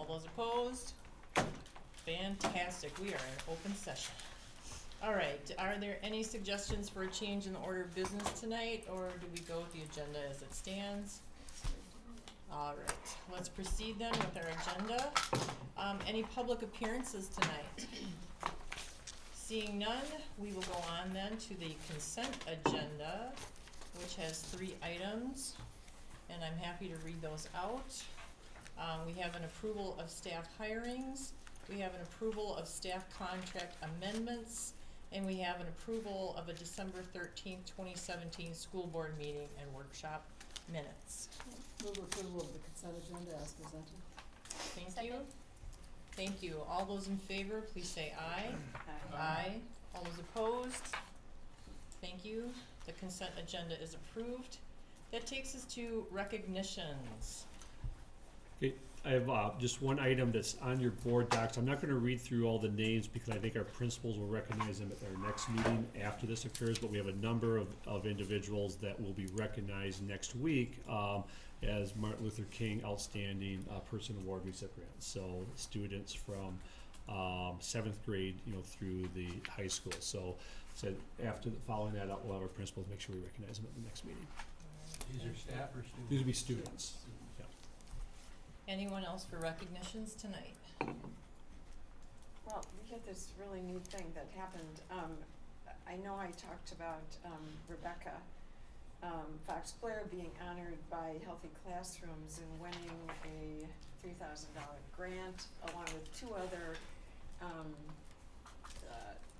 All those opposed? Fantastic, we are in open session. All right, are there any suggestions for a change in the order of business tonight, or do we go with the agenda as it stands? All right, let's proceed then with our agenda. Any public appearances tonight? Seeing none, we will go on then to the consent agenda, which has 3 items, and I'm happy to read those out. We have an approval of staff hirings, we have an approval of staff contract amendments, and we have an approval of a December 13th, 2017 school board meeting and workshop minutes. Move approval of the consent agenda as presented. Thank you. Thank you. All those in favor, please say aye. Aye. All those opposed? Thank you. The consent agenda is approved. That takes us to recognitions. Okay, I have just one item that's on your board docs. I'm not going to read through all the names because I think our principals will recognize them at our next meeting after this occurs, but we have a number of individuals that will be recognized next week as Martin Luther King Outstanding Person Award recipients. So students from 7th grade, through the high school. So following that up, we'll have our principals make sure we recognize them at the next meeting. These are staff or students? These will be students. Yeah. Anyone else for recognitions tonight? Well, we had this really neat thing that happened. I know I talked about Rebecca Fox-Blair being honored by Healthy Classrooms and winning a $3,000 grant along with 2 other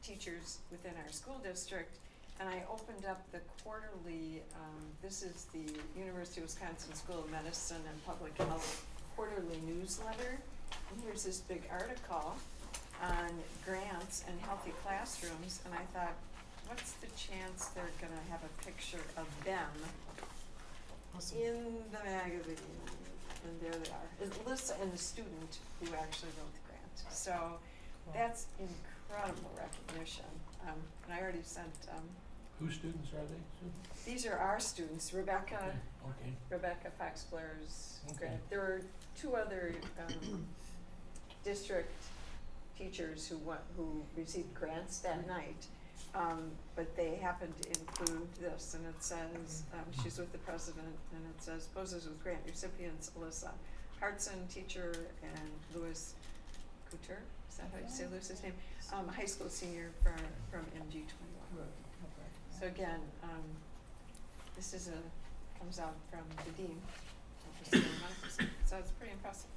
teachers within our school district. And I opened up the quarterly, this is the University of Wisconsin School of Medicine and Public Health quarterly newsletter. And here's this big article on grants and healthy classrooms. And I thought, what's the chance they're gonna have a picture of them in the magazine? And there they are. It's Alyssa and the student who actually wrote the grant. So that's incredible recognition. And I already sent, Whose students are they? these are our students, Rebecca Okay. Fox-Blair's Okay. grant. There were 2 other district teachers who received grants that night, but they happened to include this, and it says, she's with the president, and it says, poses with grant recipients Alyssa Hartson, teacher, and Louis Couture, is that how you say Louis's name? High school senior from MG21. So again, this is comes out from the dean of the School of Medicine, so it's pretty impressive.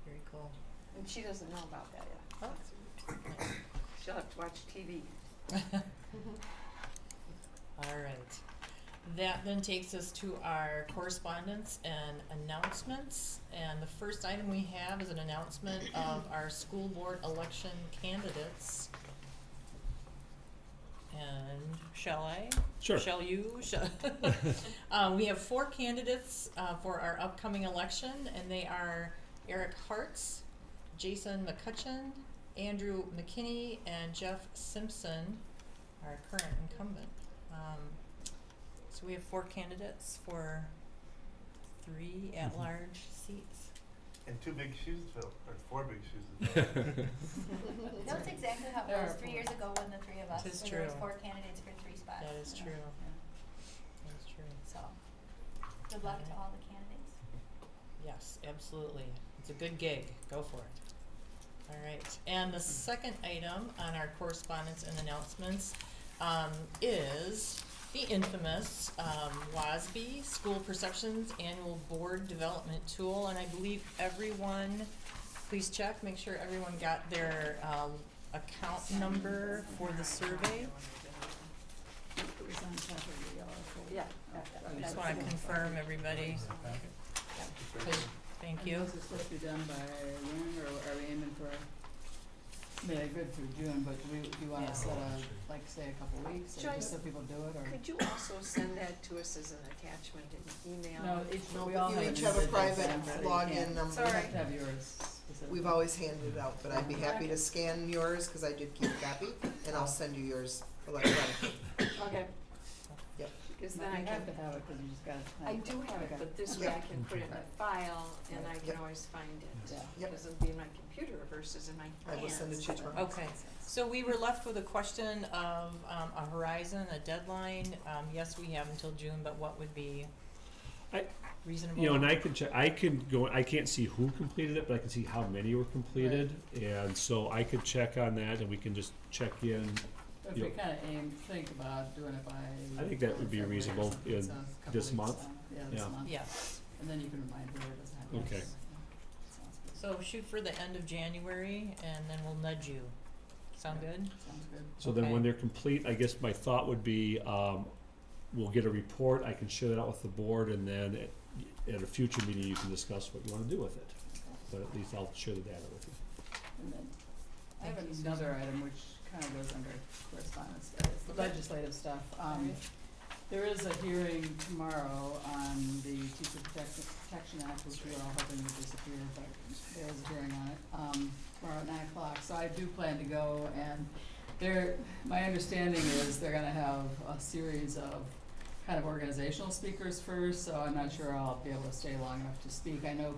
Very cool. And she doesn't know about that yet. Oh. She'll have to watch TV. All right. That then takes us to our correspondence and announcements. And the first item we have is an announcement of our school board election candidates. And shall I? Sure. Shall you? We have 4 candidates for our upcoming election, and they are Eric Hartz, Jason McCutcheon, Andrew McKinney, and Jeff Simpson, our current incumbent. So we have 4 candidates for 3 at-large seats. And 2 big shoes to fill, or 4 big shoes to fill. That's exactly how it was 3 years ago when the 3 of us, Tis where there was true. 4 candidates for 3 spots. That is true. That is true. So, good luck to all the candidates. Yes, absolutely. It's a good gig. Go for it. All right. And the second item on our correspondence and announcements is the infamous WASB, School Perceptions Annual Board Development Tool. And I believe everyone, please check, make sure everyone got their account number for the survey. It was on top of the yellow folder. Yeah. I just want to confirm everybody. Thank you. And this is supposed to be done by when, or are we aiming for, I mean, good through June, but do you want to set a, like, say, a couple weeks, or Joyce, just so people do it, or? Could you also send that to us as an attachment in email? No, No, we all but you have each have a individual private stamp, so you login can't- number. You have to have yours specifically. We've always handed it out, but I'd be happy to scan yours, because I did keep a copy, and I'll send you yours electronically. Okay. Yep. because But then I you can, have to have it, cause you just gotta. I do have it, Okay. but this way I can put it in a file and I can Yep. always find it. Yeah. Yep. Because it'll be in my computer versus in my I hands. will send it to you tomorrow. Okay, so we were left with a question of, a horizon, a deadline. Yes, we have until June, but what would be I- reasonable? You know, and I can check, I can't see who completed it, but I can see how many were completed. And so I could check on that and we can just check in. If we kinda think about doing it by. I think that would be February or reasonable something, in so it's a couple this weeks, month. Yeah, this Yeah. month. Yeah, And then you can remind her it doesn't have to. Okay. Sounds good. so shoot for the end of January and then we'll nudge you. Sound Yeah. good? Sounds good. So then Okay. when they're complete, I guess my thought would be, we'll get a report, I can share that out with the board, and then at a future meeting, you can discuss what you wanna do with it. But at least I'll share the data with you. And then, I Thank have you, another item which kinda goes under correspondence, it's the Okay. legislative stuff. Alright. There is a hearing tomorrow on the Teacher Protection Act, which we were all hoping would disappear, but there is a hearing on it, tomorrow at 9:00, so I do plan to go, and my understanding is they're gonna have a series of kind of organizational speakers first, so I'm not sure I'll be able to stay long enough to speak. I know,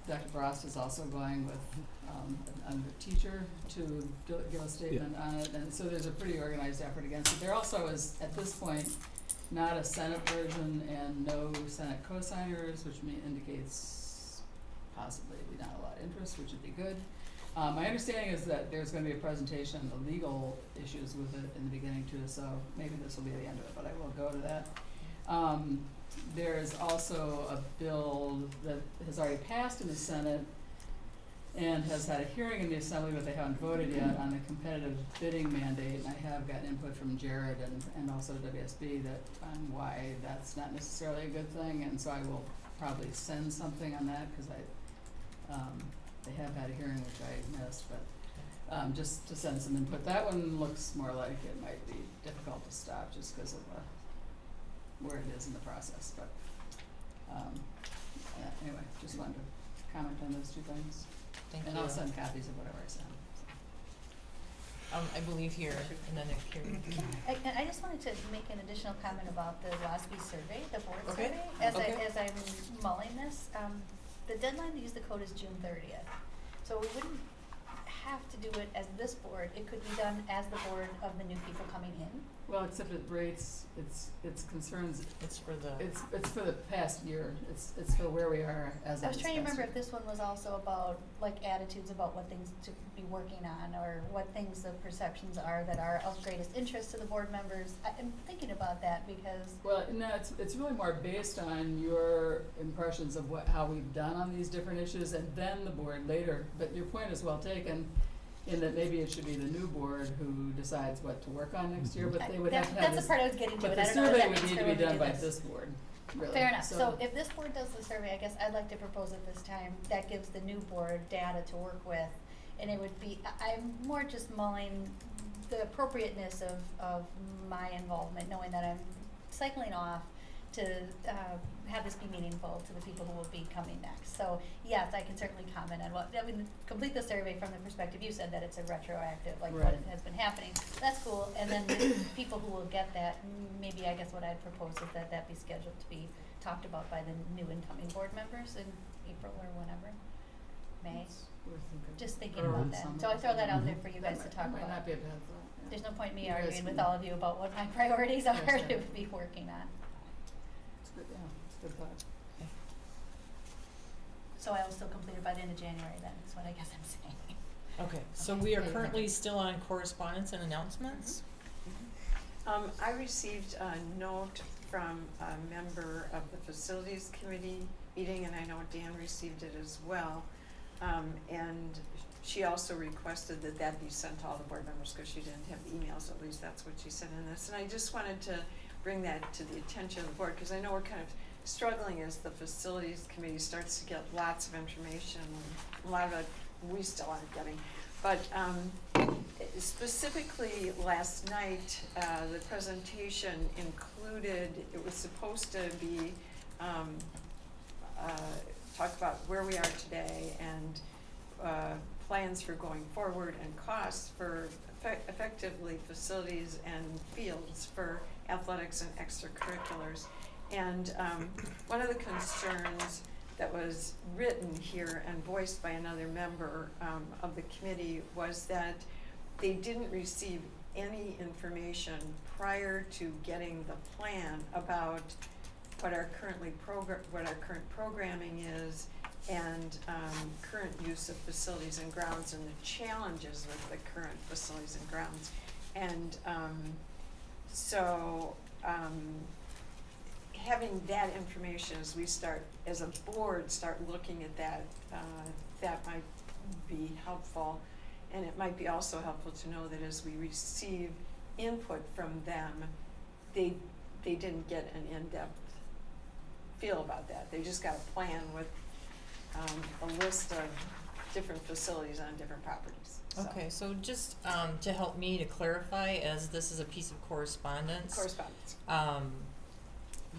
Dr. Frost is also going with, another teacher to give a statement on it, and so there's a pretty organized effort against it. There also is, at this point, not a Senate version and no Senate co-signers, which indicates possibly not a lot of interest, which would be good. My understanding is that there's gonna be a presentation on the legal issues with it in the beginning too, so maybe this will be the end of it, but I will go to that. There is also a bill that has already passed in the Senate and has had a hearing in the Assembly, but they haven't voted yet, on a competitive bidding mandate. And I have gotten input from Jared and also WSB on why that's not necessarily a good thing, and so I will probably send something on that, cause they have had a hearing which I missed, but just to send some input. That one looks more like it might be difficult to stop just because of where it is in the process, but anyway, just wanted to comment on those two things. Thank you. And I'll send copies of whatever I send. I believe here, and then it carried. I just wanted to make an additional comment about the WASB survey, the board Okay, survey. okay. As I'm mulling this, the deadline to use the code is June 30th. So we wouldn't have to do it as this board, it could be done as the board of the new people coming in. Well, except it rates, it's concerns, It's for the. it's for the past year, it's for where we are as of I was this trying to past remember year. if this one was also about like attitudes about what things to be working on or what things the perceptions are that are of greatest interest to the board members. I'm thinking about that because Well, no, it's really more based on your impressions of how we've done on these different issues, and then the board later, but your point is well taken, in that maybe it should be the new board who decides what to work on next year, but they would have to have that's this, the part I was getting to, but and the I don't know what survey that would means need for to be when we done do by this. this board, really. Fair enough. So if this board does the survey, I guess I'd like to propose at this time, that gives the new board data to work with. And it would be, I'm more just mulling the appropriateness of my involvement, knowing that I'm cycling off to have this be meaningful to the people who will be coming next. So yes, I can certainly comment on complete the survey from the perspective you said that it's a retroactive, like what Right. has been happening. That's cool. And then the people who will get that, maybe I guess what I'd propose is that be scheduled to be talked about by the new incoming board members in April or whenever, May. We're thinking. Just thinking Or about in that. summer. So I throw that out there for you guys to That talk might about. not be a bad thought, yeah. There's no point in me You guys arguing with can- all of you about what my priorities are Yes, to yeah. be working on. It's good, yeah, it's a good thought. So I will still complete it by the end of January then, is what I guess I'm saying. Okay, so Okay. we are currently still on correspondence and announcements. I received a note from a member of the facilities committee meeting, and I know Dan received it as well. And she also requested that be sent to all the board members because she didn't have emails, at least that's what she said in this. And I just wanted to bring that to the attention of the board, because I know we're kind of struggling as the facilities committee starts to get lots of information, a lot of it we still aren't getting. But specifically last night, the presentation included, it was supposed to be talk about where we are today and plans for going forward and costs for effectively facilities and fields for athletics and extracurriculars. And one of the concerns that was written here and voiced by another member of the committee was that they didn't receive any information prior to getting the plan about what our current programming is and current use of facilities and grounds and the challenges with the current facilities and grounds. And so having that information as we start, as a board, start looking at that, that might be helpful. And it might be also helpful to know that as we receive input from them, they didn't get an in-depth feel about that. They just got a plan with a list of different facilities on different properties. So. Okay, so just to help me to clarify, as this is a piece of correspondence.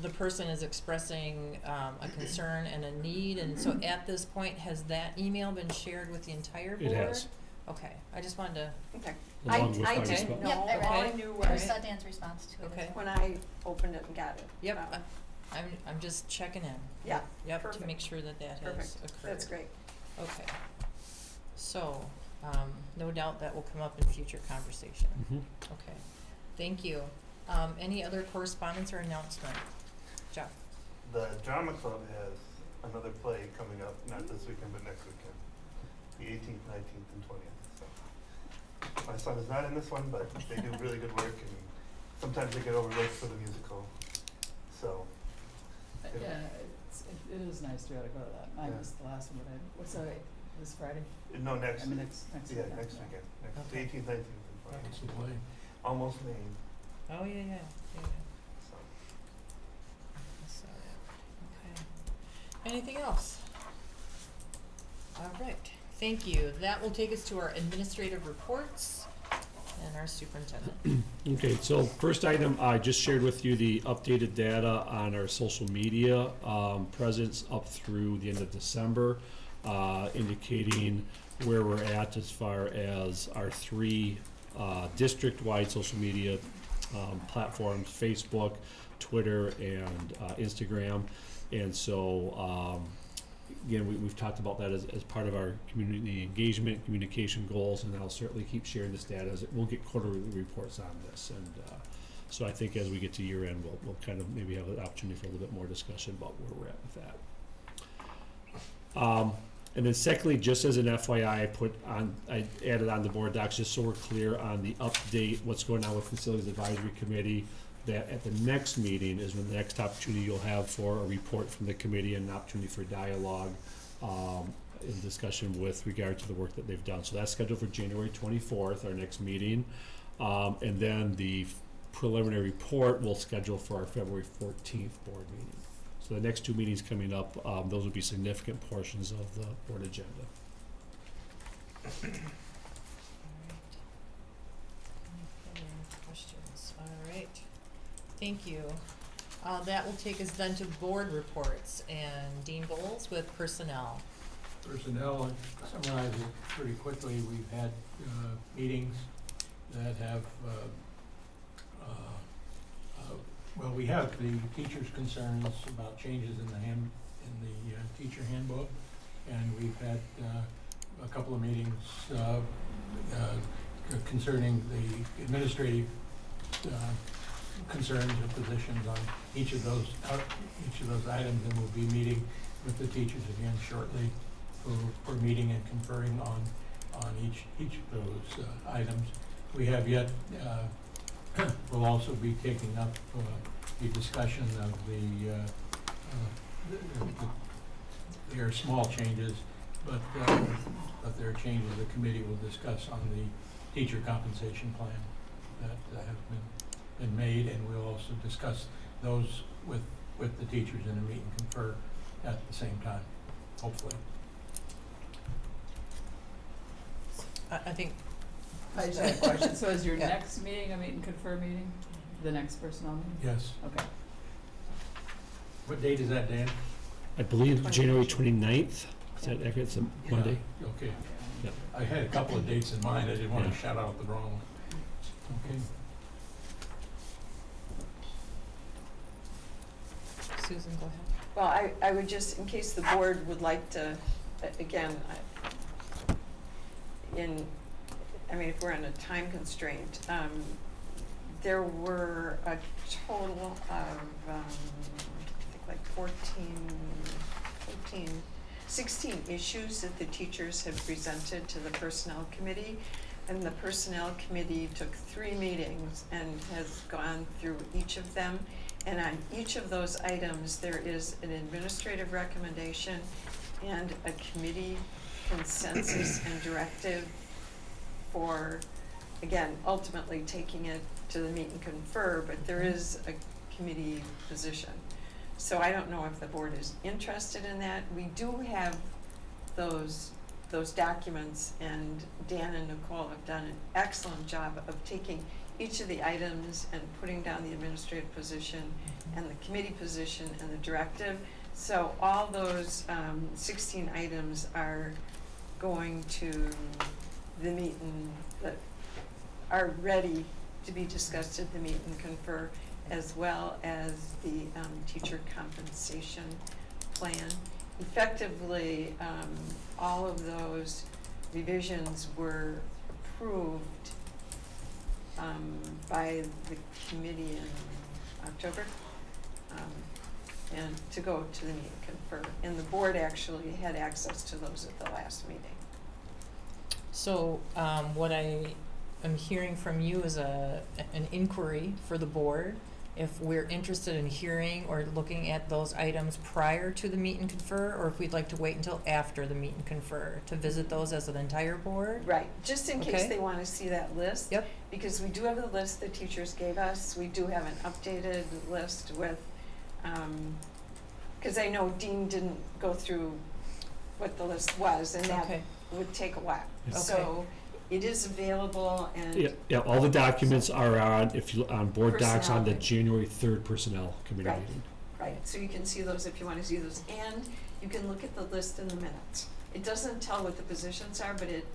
The person is expressing a concern and a need, and so at this point, has that email been shared with the entire board? It has. Okay, I just wanted to, Okay. Along with I my didn't response. know, Yep, I read all I it. knew There's was Sundance response to it. Okay. when I opened it and got it. yep, I'm just checking in. Yeah, Yep, to perfect. make sure that that has Perfect, occurred. that's great. Okay. So, no doubt that will come up in future conversation. Mhm. Okay, thank you. Any other correspondence or announcement? Jeff? The drama club has another play coming up, not this weekend, but next weekend. The 18th, 19th, and 20th. So. My son is not in this one, but they do really good work, and sometimes they get overlooked for the musical. So, Yeah, it is nice to be able to go to that. I Yeah. missed the last one, but what's that, this Friday? no, next I mean, week. next Yeah, weekend, next yeah. weekend. Next, Okay. 18th, 19th, and 20th. That's the play. Almost Maine. Oh, yeah. So. I saw that. Okay. Anything else? All right, thank you. That will take us to our administrative reports and our superintendent. Okay, so first item, I just shared with you the updated data on our social media presence up through the end of December, indicating where we're at as far as our three district-wide social media platforms, Facebook, Twitter, and Instagram. And so, again, we've talked about that as part of our community engagement, communication goals, and I'll certainly keep sharing this data as we'll get quarterly reports on this. And so I think as we get to year end, we'll kind of maybe have an opportunity for a little bit more discussion about where we're at with that. And then secondly, just as an FYI, I added on the board docs just so we're clear on the update, what's going on with Facilities Advisory Committee, that at the next meeting is when the next opportunity you'll have for a report from the committee and an opportunity for dialogue in discussion with regard to the work that they've done. So that's scheduled for January 24th, our next meeting. And then the preliminary report we'll schedule for our February 14th board meeting. So the next two meetings coming up, those will be significant portions of the board agenda. Any further questions? All right, thank you. That will take us then to board reports, and Dean Bowles with personnel. Personnel, I'll summarize it pretty quickly. We've had meetings that have, well, we have the teachers' concerns about changes in the teacher handbook, and we've had a couple of meetings concerning the administrative concerns or positions on each of those items, and we'll be meeting with the teachers again shortly for meeting and conferring on each of those items. We have yet, we'll also be taking up the discussion of there are small changes, but there are changes the committee will discuss on the teacher compensation plan that have been made, and we'll also discuss those with the teachers in a meet and confer at the same time, hopefully. I think, I just have a question. So is your Yeah. next meeting a meet and confer meeting? The next personnel meeting? Yes. Okay. What date is that, Dan? I believe January 29th, is that accurate? It's a Monday? Yeah, okay. Yep. I had a couple of dates in mind. I didn't want to Yeah. shout out the wrong one. Okay. Susan, go ahead. Well, I would just, in case the board would like to, again, if we're on a time constraint, there were a total of, I think like 16 issues that the teachers had presented to the Personnel Committee. And the Personnel Committee took 3 meetings and has gone through each of them. And on each of those items, there is an administrative recommendation and a committee consensus and directive for, again, ultimately taking it to the meet and confer, but there is a committee position. So I don't know if the board is interested in that. We do have those documents, and Dan and Nicole have done an excellent job of taking each of the items and putting down the administrative position and the committee position and the directive. So all those 16 items are going to the meet and that are ready to be discussed at the meet and confer, as well as the teacher compensation plan. Effectively, all of those revisions were approved by the committee in October, and to go to the meet and confer. And the board actually had access to those at the last meeting. So, what I am hearing from you is an inquiry for the board. If we're interested in hearing or looking at those items prior to the meet and confer, or if we'd like to wait until after the meet and confer to visit those as an entire board? Right, just in case Okay. they want to see that list. Yep. Because we do have the list the teachers gave us. We do have an updated list with, because I know Dean didn't go through what the list was, and that Okay. would take a while. Okay. So it is available, and Yeah, all the documents are on, on board docs on the Personnel. January 3rd Personnel Committee Right. meeting. right, so you can see those if you want to see those. And you can look at the list in the minutes. It doesn't tell what the positions are, but it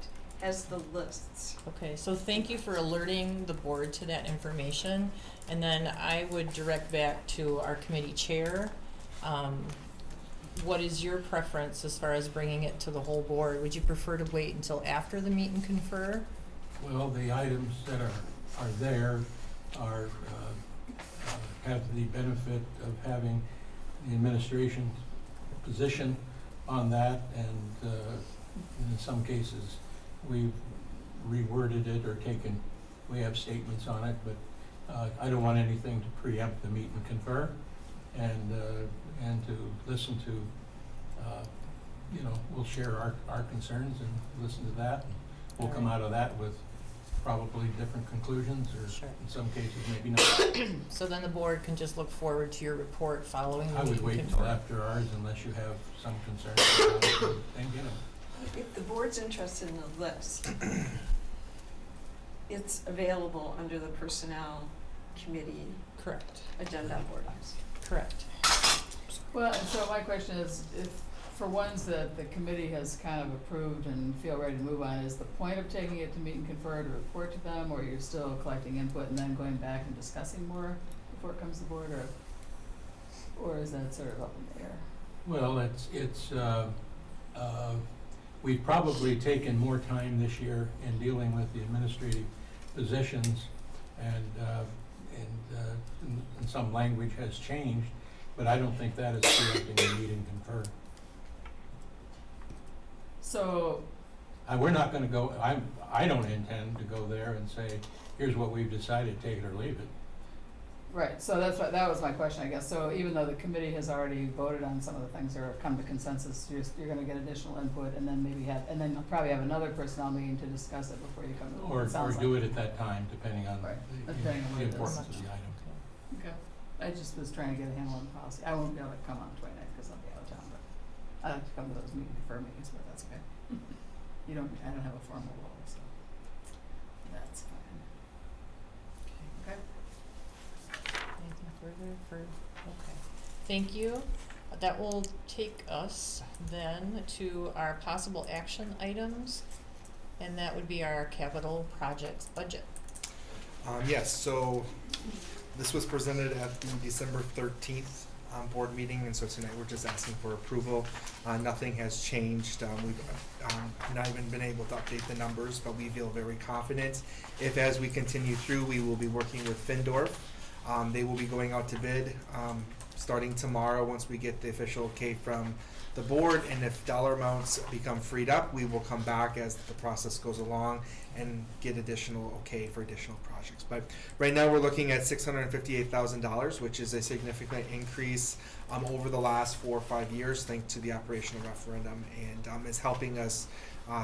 has the lists. Okay, so thank you for alerting the board to that information. And then I would direct back to our committee chair. What is your preference as far as bringing it to the whole board? Would you prefer to wait until after the meet and confer? Well, the items that are there are, have the benefit of having the administration position on that, and in some cases, we've reworded it or we have statements on it, but I don't want anything to preempt the meet and confer, and to listen to, we'll share our concerns and listen to that. We'll come out of that with probably different conclusions, or Sure. in some cases, maybe not. So then the board can just look forward to your report following the I meet would and wait confer. until after ours unless you have some concerns about it, and get them. If the board's interested in the list, it's available under the Personnel Committee Correct, agenda items. correct. Well, and so my question is, if, for ones that the committee has kind of approved and feel ready to move on, is the point of taking it to meet and confer to report to them, or you're still collecting input and then going back and discussing more before it comes to the board, or is that sort of up in the air? Well, we've probably taken more time this year in dealing with the administrative positions, and some language has changed, but I don't think that is preempting the meet and confer. So, We're not gonna go, I don't intend to go there and say, here's what we've decided, take it or leave it. right, so that was my question, I guess. So even though the committee has already voted on some of the things or come to consensus, you're gonna get additional input and then you'll probably have another personnel meeting to discuss it before you come to the board, Or it sounds do like. it at that time, depending on Right, the depending on what the it is. importance of the item. Okay, I just was trying to get a handle on the policy. I won't be able to come on the 29th because I'll be out of town, but I'd like to come to those meet and confer meetings, but that's okay. I don't have a formal role, so that's fine. Okay. Anything further okay. Thank you. That will take us then to our possible action items, and that would be our capital projects budget. Yes, so this was presented at the December 13th board meeting, and so tonight we're just asking for approval. Nothing has changed. We've not even been able to update the numbers, but we feel very confident. If as we continue through, we will be working with Findorf. They will be going out to bid starting tomorrow once we get the official okay from the board, and if dollar amounts become freed up, we will come back as the process goes along and get additional okay for additional projects. But right now, we're looking at $658,000, which is a significant increase over the last 4 or 5 years, thanks to the operational referendum, and is helping us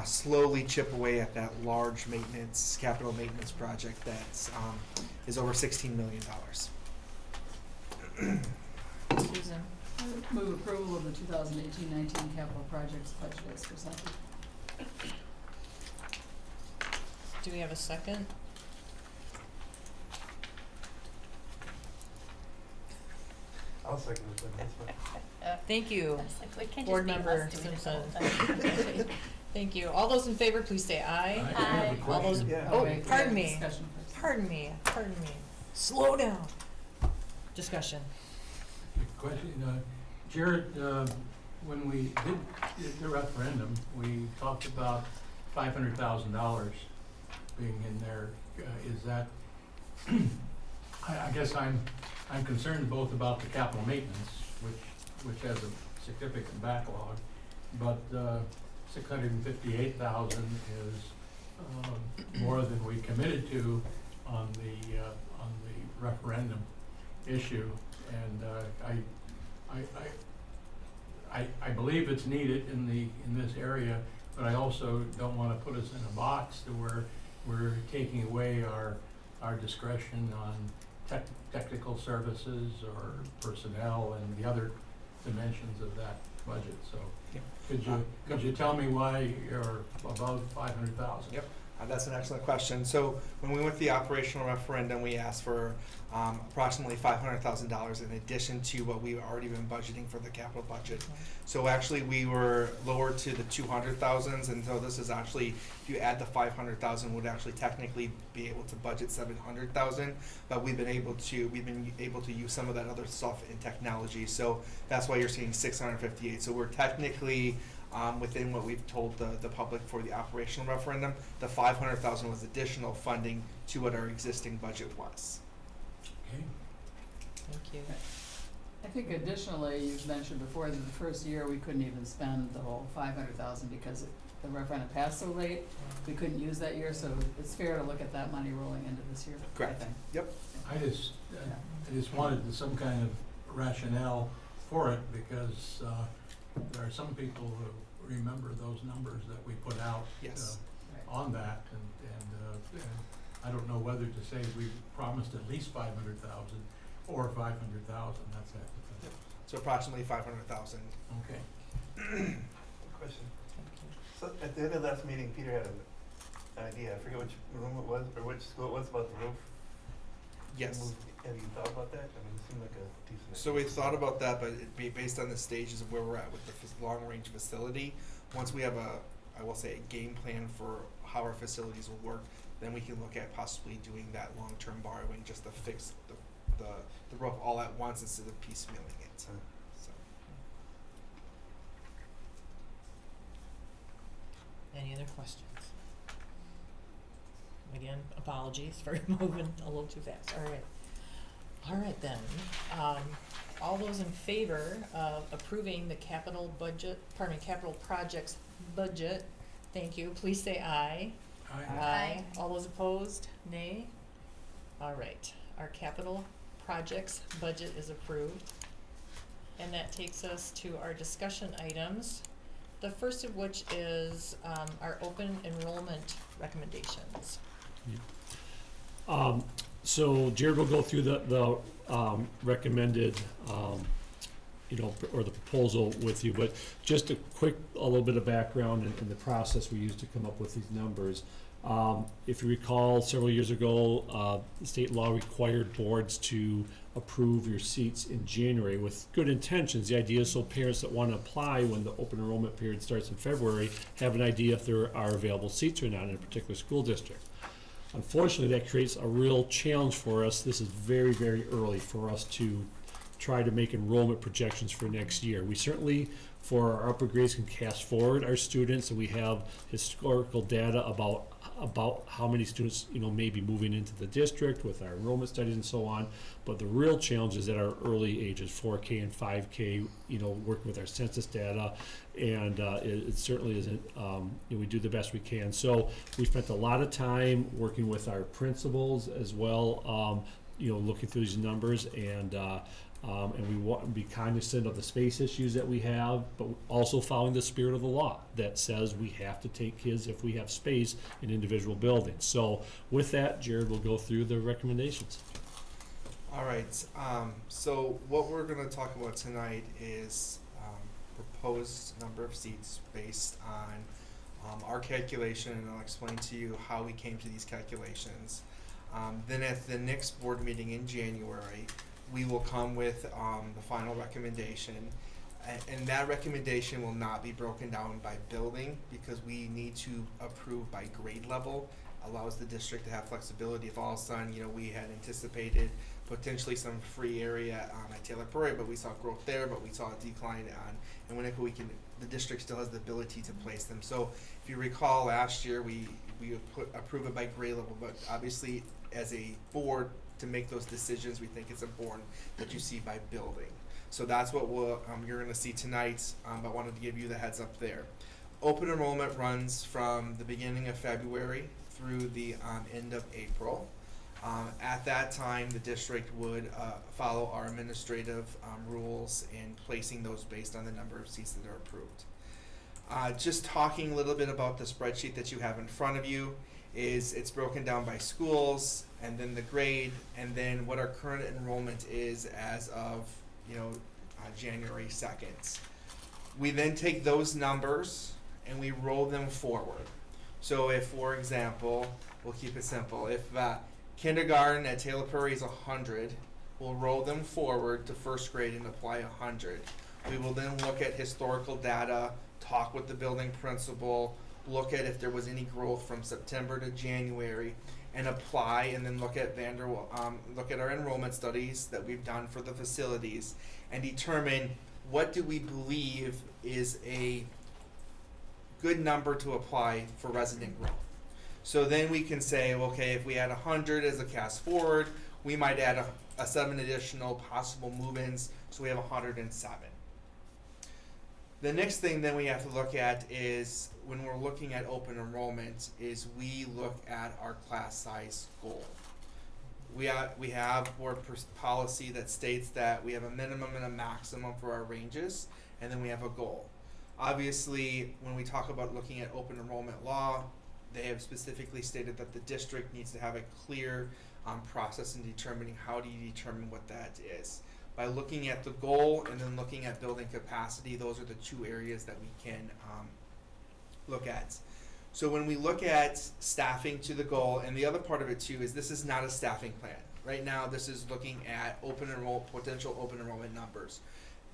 slowly chip away at that large capital maintenance project that is over $16 million. Susan? Move approval of the 2018-19 capital projects budget as presented. Do we have a second? I'll second it, then, that's fine. Thank you, It's like, it can't Board just be Member us doing it Simpson. all the time. Thank you. All those in favor, please say aye. I have a Aye. All those, question. Yeah. oh, Wait, we pardon have me, discussion first. pardon me. Slow down. Discussion. Question, Jared, when we did the referendum, we talked about $500,000 being in there. Is that, I guess I'm concerned both about the capital maintenance, which has a significant backlog, but 658,000 is more than we committed to on the referendum issue, and I believe it's needed in this area, but I also don't want to put us in a box to where we're taking away our discretion on technical services or personnel and the other dimensions of that budget. So, Yep. could you tell me why you're above 500,000? Yep. That's an excellent question. So when we went to the operational referendum, we asked for approximately $500,000 in addition to what we've already been budgeting for the capital budget. So actually, we were lower to the 200,000s, and so this is actually, if you add the 500,000, would actually technically be able to budget 700,000. But we've been able to use some of that other stuff in technology. So that's why you're seeing 658. So we're technically within what we've told the public for the operational referendum. The 500,000 was additional funding to what our existing budget was. Okay. Thank you. I think additionally, you've mentioned before that the first year we couldn't even spend the whole 500,000 because the referendum passed so late. We couldn't use that year, so it's fair to look at that money rolling into this year, I Correct. think. Yep. I just wanted some kind of rationale for it, because there are some people who remember those numbers that we put out Yes. on that, and I don't know whether to say we promised at least 500,000 or 500,000. That's it. So approximately 500,000. Okay. Question. So at the end of last meeting, Peter had an idea, I forget which room it was, or which school it was, about the roof. Yes. Have you thought about that? I mean, it seemed like a decent. So we thought about that, but it'd be based on the stages of where we're at with the long-range facility. Once we have I will say, a game plan for how our facilities will work, then we can look at possibly doing that long-term borrowing just to fix the roof all at once instead of piecemealing it. So. Any other questions? Again, apologies for moving a little too fast. All right then. All those in favor of approving the capital projects budget, thank you, please say aye. Aye. All those opposed, nay? All right, our capital projects budget is approved. And that takes us to our discussion items. The first of which is our open enrollment recommendations. So Jared will go through the recommended, or the proposal with you, but just a little bit of background in the process we used to come up with these numbers. If you recall, several years ago, the state law required boards to approve your seats in January with good intentions. The idea is so parents that want to apply when the open enrollment period starts in February have an idea if there are available seats or not in a particular school district. Unfortunately, that creates a real challenge for us. This is very, very early for us to try to make enrollment projections for next year. We certainly, for our upper grades, can cast forward our students, and we have historical data about how many students, may be moving into the district with our enrollment studies and so on. But the real challenge is at our early ages, 4K and 5K, working with our census data, and it certainly isn't, we do the best we can. So we spent a lot of time working with our principals as well, looking through these numbers, and we want to be cognizant of the space issues that we have, but also following the spirit of the law that says we have to take kids if we have space in individual buildings. So with that, Jared will go through the recommendations. All right, so what we're gonna talk about tonight is proposed number of seats based on our calculation, and I'll explain to you how we came to these calculations. Then at the next board meeting in January, we will come with the final recommendation, and that recommendation will not be broken down by building, because we need to approve by grade level. Allows the district to have flexibility. If all of a sudden, we had anticipated potentially some free area at Taylor Prairie, but we saw growth there, but we saw a decline on, and the district still has the ability to place them. So if you recall last year, we approve it by grade level, but obviously as a board, to make those decisions, we think it's important that you see by building. So that's what you're going to see tonight, but I wanted to give you the heads up there. Open enrollment runs from the beginning of February through the end of April. At that time, the district would follow our administrative rules in placing those based on the number of seats that are approved. Just talking a little bit about the spreadsheet that you have in front of you, it's broken down by schools, and then the grade, and then what our current enrollment is as of January 2nd. We then take those numbers and we roll them forward. So if, for example, we'll keep it simple, if kindergarten at Taylor Prairie is 100, we'll roll them forward to first grade and apply 100. We will then look at historical data, talk with the building principal, look at if there was any growth from September to January, and apply, and then look at our enrollment studies that we've done for the facilities, and determine what do we believe is a good number to apply for resident growth. So then we can say, okay, if we add 100 as a cast forward, we might add a 7 additional possible move-ins, so we have 107. The next thing then we have to look at is, when we're looking at open enrollment, is we look at our class size goal. We have board policy that states that we have a minimum and a maximum for our ranges, and then we have a goal. Obviously, when we talk about looking at open enrollment law, they have specifically stated that the district needs to have a clear process in determining how do you determine what that is. By looking at the goal and then looking at building capacity, those are the two areas that we can look at. So when we look at staffing to the goal, and the other part of it too is this is not a staffing plan. Right now, this is looking at potential open enrollment numbers.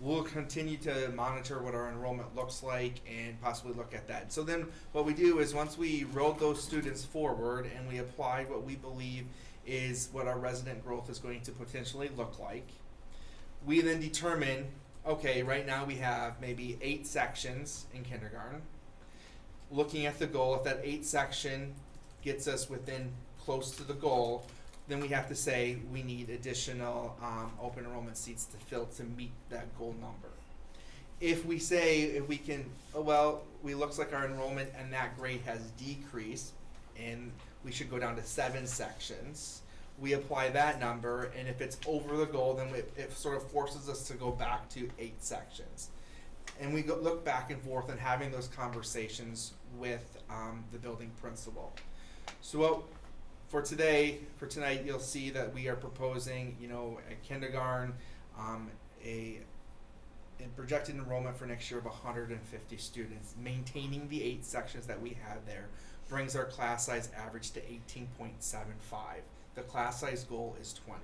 We'll continue to monitor what our enrollment looks like and possibly look at that. So then what we do is, once we roll those students forward and we apply what we believe is what our resident growth is going to potentially look like, we then determine, okay, right now we have maybe 8 sections in kindergarten. Looking at the goal, if that 8 section gets us within close to the goal, then we have to say we need additional open enrollment seats to fill to meet that goal number. If we say, we looks like our enrollment and that grade has decreased and we should go down to 7 sections, we apply that number, and if it's over the goal, then it sort of forces us to go back to 8 sections. And we look back and forth and having those conversations with the building principal. So for tonight, you'll see that we are proposing, a kindergarten, a projected enrollment for next year of 150 students. Maintaining the 8 sections that we have there brings our class size average to 18.75. The class size goal is 20,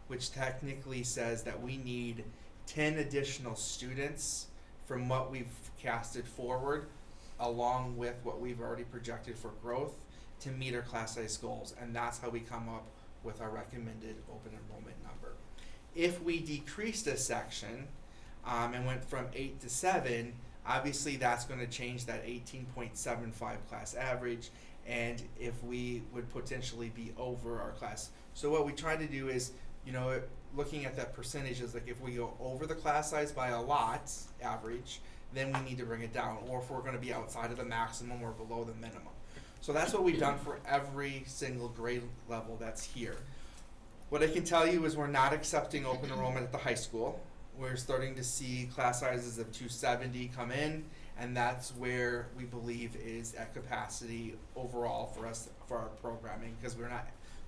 which technically says that we need 10 additional students from what we've casted forward, along with what we've already projected for growth, to meet our class size goals. And that's how we come up with our recommended open enrollment number. If we decreased a section, and went from 8 to 7, obviously that's gonna change that 18.75 class average, and if we would potentially be over our class. So what we try to do is, looking at that percentage is like if we go over the class size by a lot, average, then we need to bring it down, or if we're gonna be outside of the maximum or below the minimum. So that's what we've done for every single grade level that's here. What I can tell you is we're not accepting open enrollment at the high school. We're starting to see class sizes of 270 come in, and that's where we believe is at capacity overall for us, for our programming, because we're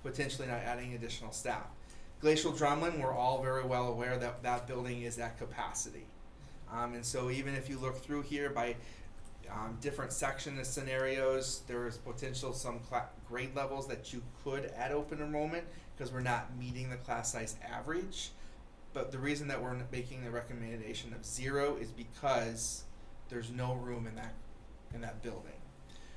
potentially not adding additional staff. Glacial Drumlin, we're all very well aware that that building is at capacity. And so even if you look through here by different section of scenarios, there is potential some grade levels that you could add open enrollment because we're not meeting the class size average. But the reason that we're making the recommendation of 0 is because there's no room in that building.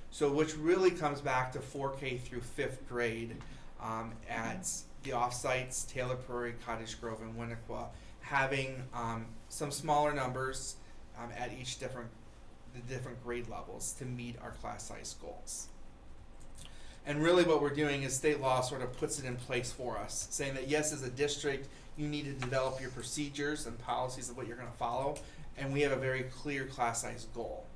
So which really comes back to 4K through 5th grade at the offsites, Taylor Prairie, Cottage Grove, and Winnequa, having some smaller numbers at the different grade levels to meet our class size goals. And really what we're doing is state law sort of puts it in place for us, saying that yes, as a district, you need to develop your procedures and policies of what you're going to follow, and we have a very clear class size goal.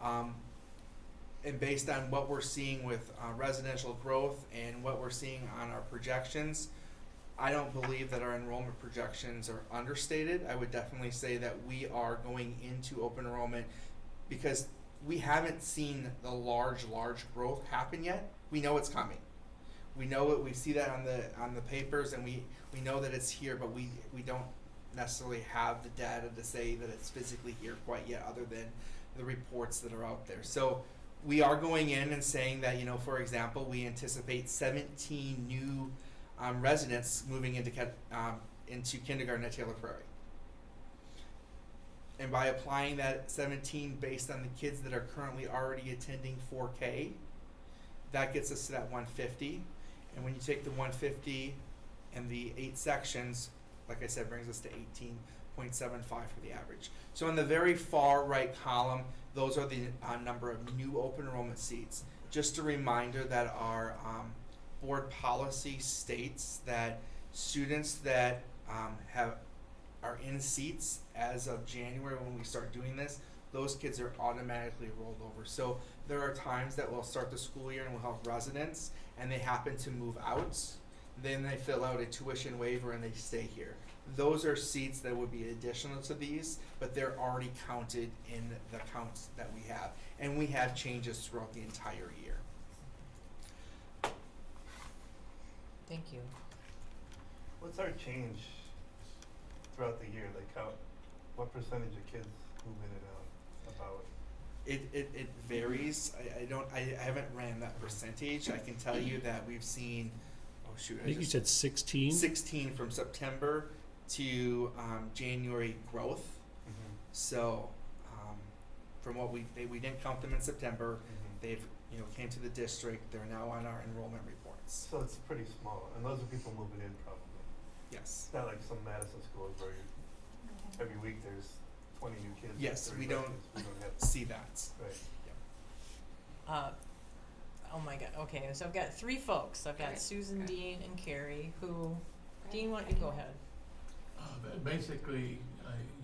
And based on what we're seeing with residential growth and what we're seeing on our projections, I don't believe that our enrollment projections are understated. I would definitely say that we are going into open enrollment because we haven't seen the large growth happen yet. We know it's coming. We know it. We see that on the papers, and we know that it's here, but we don't necessarily have the data to say that it's physically here quite yet, other than the reports that are out there. So we are going in and saying that, for example, we anticipate 17 new residents moving into kindergarten at Taylor Prairie. And by applying that 17 based on the kids that are currently already attending 4K, that gets us to that 150. And when you take the 150 and the 8 sections, like I said, brings us to 18.75 for the average. So in the very far right column, those are the number of new open enrollment seats. Just a reminder that our board policy states that students that are in seats as of January when we start doing this, those kids are automatically rolled over. So there are times that we'll start the school year and we'll have residents and they happen to move out. Then they fill out a tuition waiver and they stay here. Those are seats that would be additional to these, but they're already counted in the counts that we have. And we have changes throughout the entire year. Thank you. What's our change throughout the year? Like what percentage of kids move in and out about? It varies. I haven't ran that percentage. I can tell you that we've seen, I think you said 16? 16 from September to January growth. Mm-hmm. So from what we didn't count them in September, Mm-hmm. they've came to the district. They're now on our enrollment reports. So it's pretty small, and those are people moving in probably. Yes. It's not like some Madison schools where every week there's 20 new kids. Yes, 30 we new don't kids. We don't have see that. Right. Oh my God. Okay, so I've got 3 folks. I've got Right. Susan, Right. Dean, and Carrie. Who? Dean, why don't you go ahead? Basically,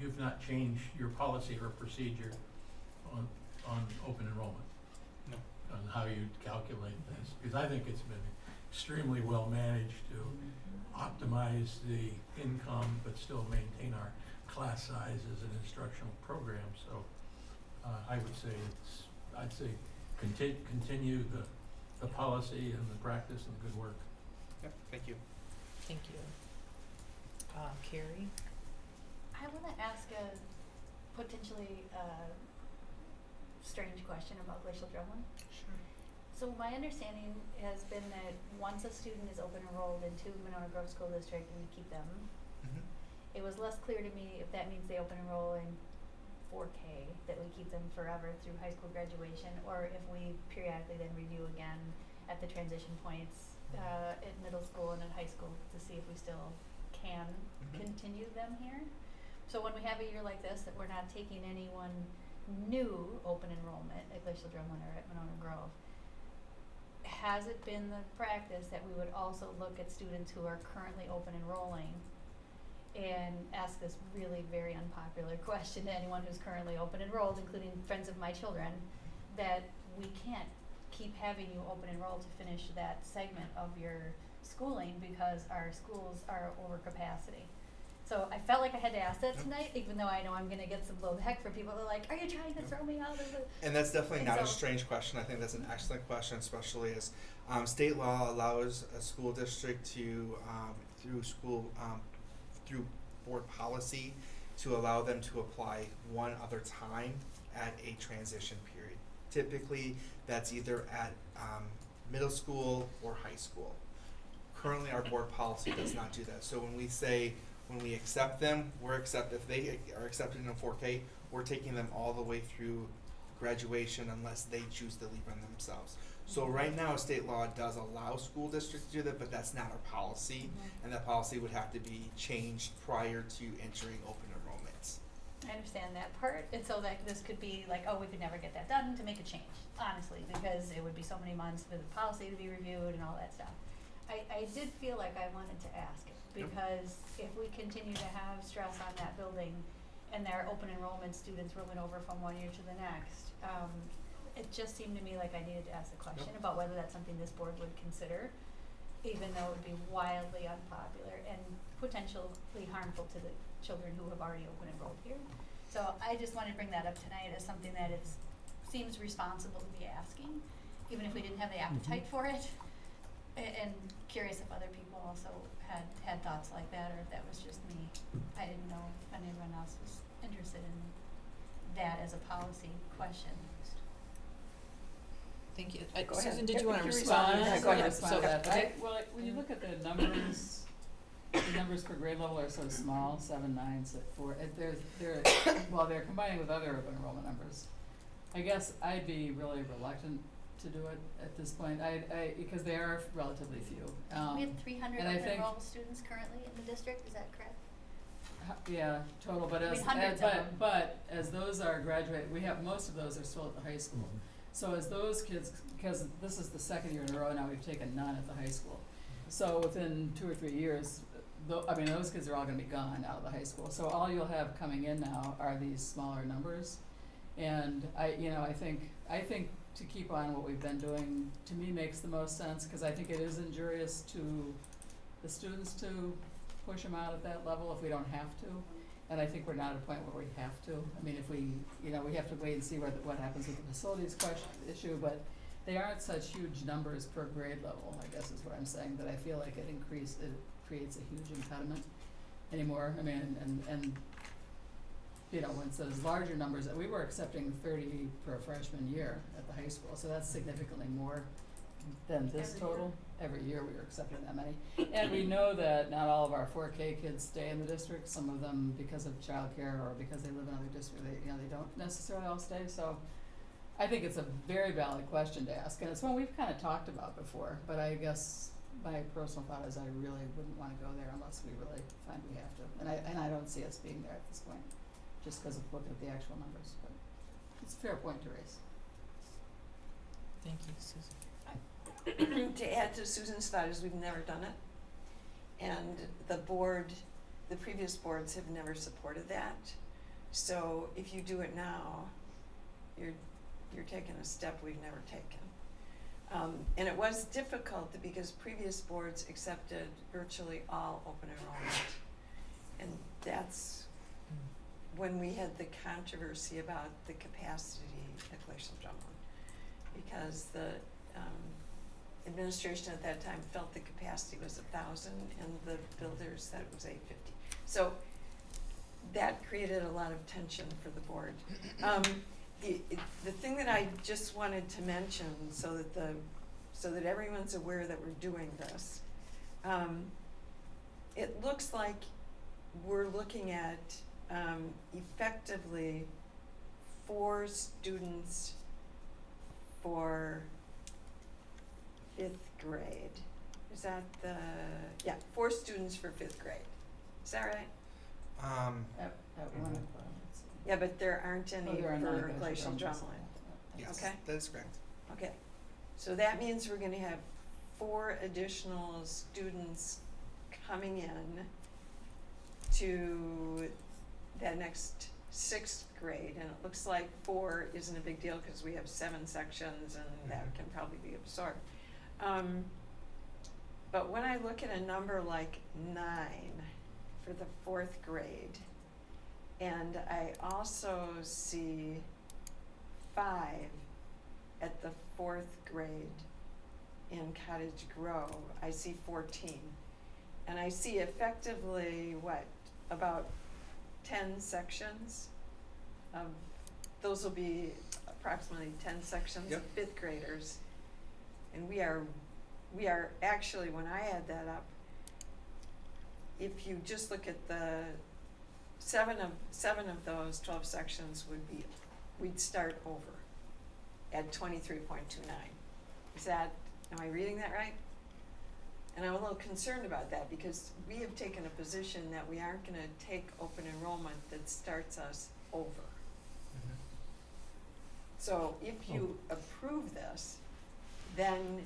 you've not changed your policy or procedure on open enrollment. No. On how you calculate this, because I think it's been extremely well managed to optimize the income but still maintain our class size as an instructional program. So I would say I'd say continue the policy and the practice and the good work. Yep. Thank you. Thank you. Carrie? I want to ask a potentially strange question about Glacial Drumlin. Sure. So my understanding has been that once a student is open enrolled into Monona Grove School District, we keep them. Mm-hmm. It was less clear to me if that means they open enroll in 4K, that we keep them forever through high school graduation, or if we periodically then review again at the transition points at middle school and at high school to see if we still can continue them here. So when we have a year like this, that we're not taking anyone new open enrollment at Glacial Drumlin or at Monona Grove, has it been the practice that we would also look at students who are currently open enrolling and ask this really very unpopular question to anyone who's currently open enrolled, including friends of my children, that we can't keep having you open enrolled to finish that segment of your schooling because our schools are over capacity. So I felt like I had to ask that tonight, even though I know I'm gonna get some blow heck from people that are like, are you trying to throw me out of the? And that's definitely And not a so- strange question. I think that's an excellent question, especially as state law allows a school district to, through board policy, to allow them to apply one other time at a transition period. Typically, that's either at middle school or high school. Currently, our board policy does not do that. So when we accept them, if they are accepted in 4K, we're taking them all the way through graduation unless they choose to leave on themselves. So right now, state law does allow school districts to do that, but that's not our policy, and that policy would have to be changed prior to entering open enrollments. I understand that part, and so that this could be like, oh, we could never get that done to make a change, honestly, because it would be so many months for the policy to be reviewed and all that stuff. I did feel like I wanted to ask it, because if we continue to have stress on that building and there are open enrollment students rolling over from one year to the next, it just seemed to me like I needed to ask the question about whether that's something this board would consider, even though it would be wildly unpopular and potentially harmful to the children who have already open enrolled here. So I just wanted to bring that up tonight as something that seems responsible to be asking, even if we didn't have the appetite for it. And curious if other people also had thoughts like that, or if that was just me. I didn't know if anyone else was interested in that as a policy question. Thank you. Go ahead. Susan, did Yep, you wanna you respond? respond. Yeah, go ahead. Respond to So, that. okay. When you look at the numbers per grade level are so small, 7, 9, 6, 4, they're combining with other open enrollment numbers. I guess I'd be really reluctant to do it at this point, because they are relatively few. We have 300 and I open think- enrolled students currently in the district, is that correct? Yeah, total, but I mean, hundreds of them. but as those are graduating, most of those are still at the high school. So as those kids, because this is the second year in a row now, we've taken none at the high school. So within 2 or 3 years, those kids are all gonna be gone out of the high school. So all you'll have coming in now are these smaller numbers. And I think to keep on what we've been doing, to me, makes the most sense, because I think it is injurious to the students to push them out at that level if we don't have to. And I think we're not at a point where we have to. I mean, if we have to wait and see what happens with the facilities issue, but they aren't such huge numbers per grade level, I guess is what I'm saying, that I feel like it creates a huge impediment anymore. I mean, and when it's those larger numbers, we were accepting 30 per freshman year at the high school, so that's significantly more than this total. Every year we were accepting that many. And we know that not all of our 4K kids stay in the district. Some of them, because of childcare or because they live in other districts, they don't necessarily all stay. So I think it's a very valid question to ask, and it's one we've kind of talked about before, but I guess my personal thought is I really wouldn't want to go there unless we really find we have to. And I don't see us being there at this point, just because of looking at the actual numbers, but it's a fair point to raise. Thank you, Susan. To add to Susan's thought is we've never done it. And the previous boards have never supported that. So if you do it now, you're taking a step we've never taken. And it was difficult because previous boards accepted virtually all open enrollment. And that's when we had the controversy about the capacity at Glacial Drumlin. Because the administration at that time felt the capacity was 1,000 and the builders said it was 850. So that created a lot of tension for the board. The thing that I just wanted to mention so that everyone's aware that we're doing this, it looks like we're looking at effectively 4 students for 5th grade. Is that 4 students for 5th grade. Is that right? At 1 o'clock, let's see. Yeah, but there aren't any Oh, there are none for of glacial those drumline. Yes, Okay. that is correct. Okay, so that means we're gonna have 4 additional students coming in to that next 6th grade, and it looks like 4 isn't a big deal, cause we have 7 sections and that can probably be absorbed. But when I look at a number like 9 for the 4th grade, and I also see 5 at the 4th grade in Cottage Grove, I see 14. And I see effectively, about 10 sections of, those will be approximately 10 sections of Yep. 5th graders. And we are actually, when I add that up, if you just look at the seven of those 12 sections we'd start over at 23.29. Am I reading that right? And I'm a little concerned about that because we have taken a position that we aren't gonna take open enrollment that starts us over. Mm-hmm. So if you approve this, then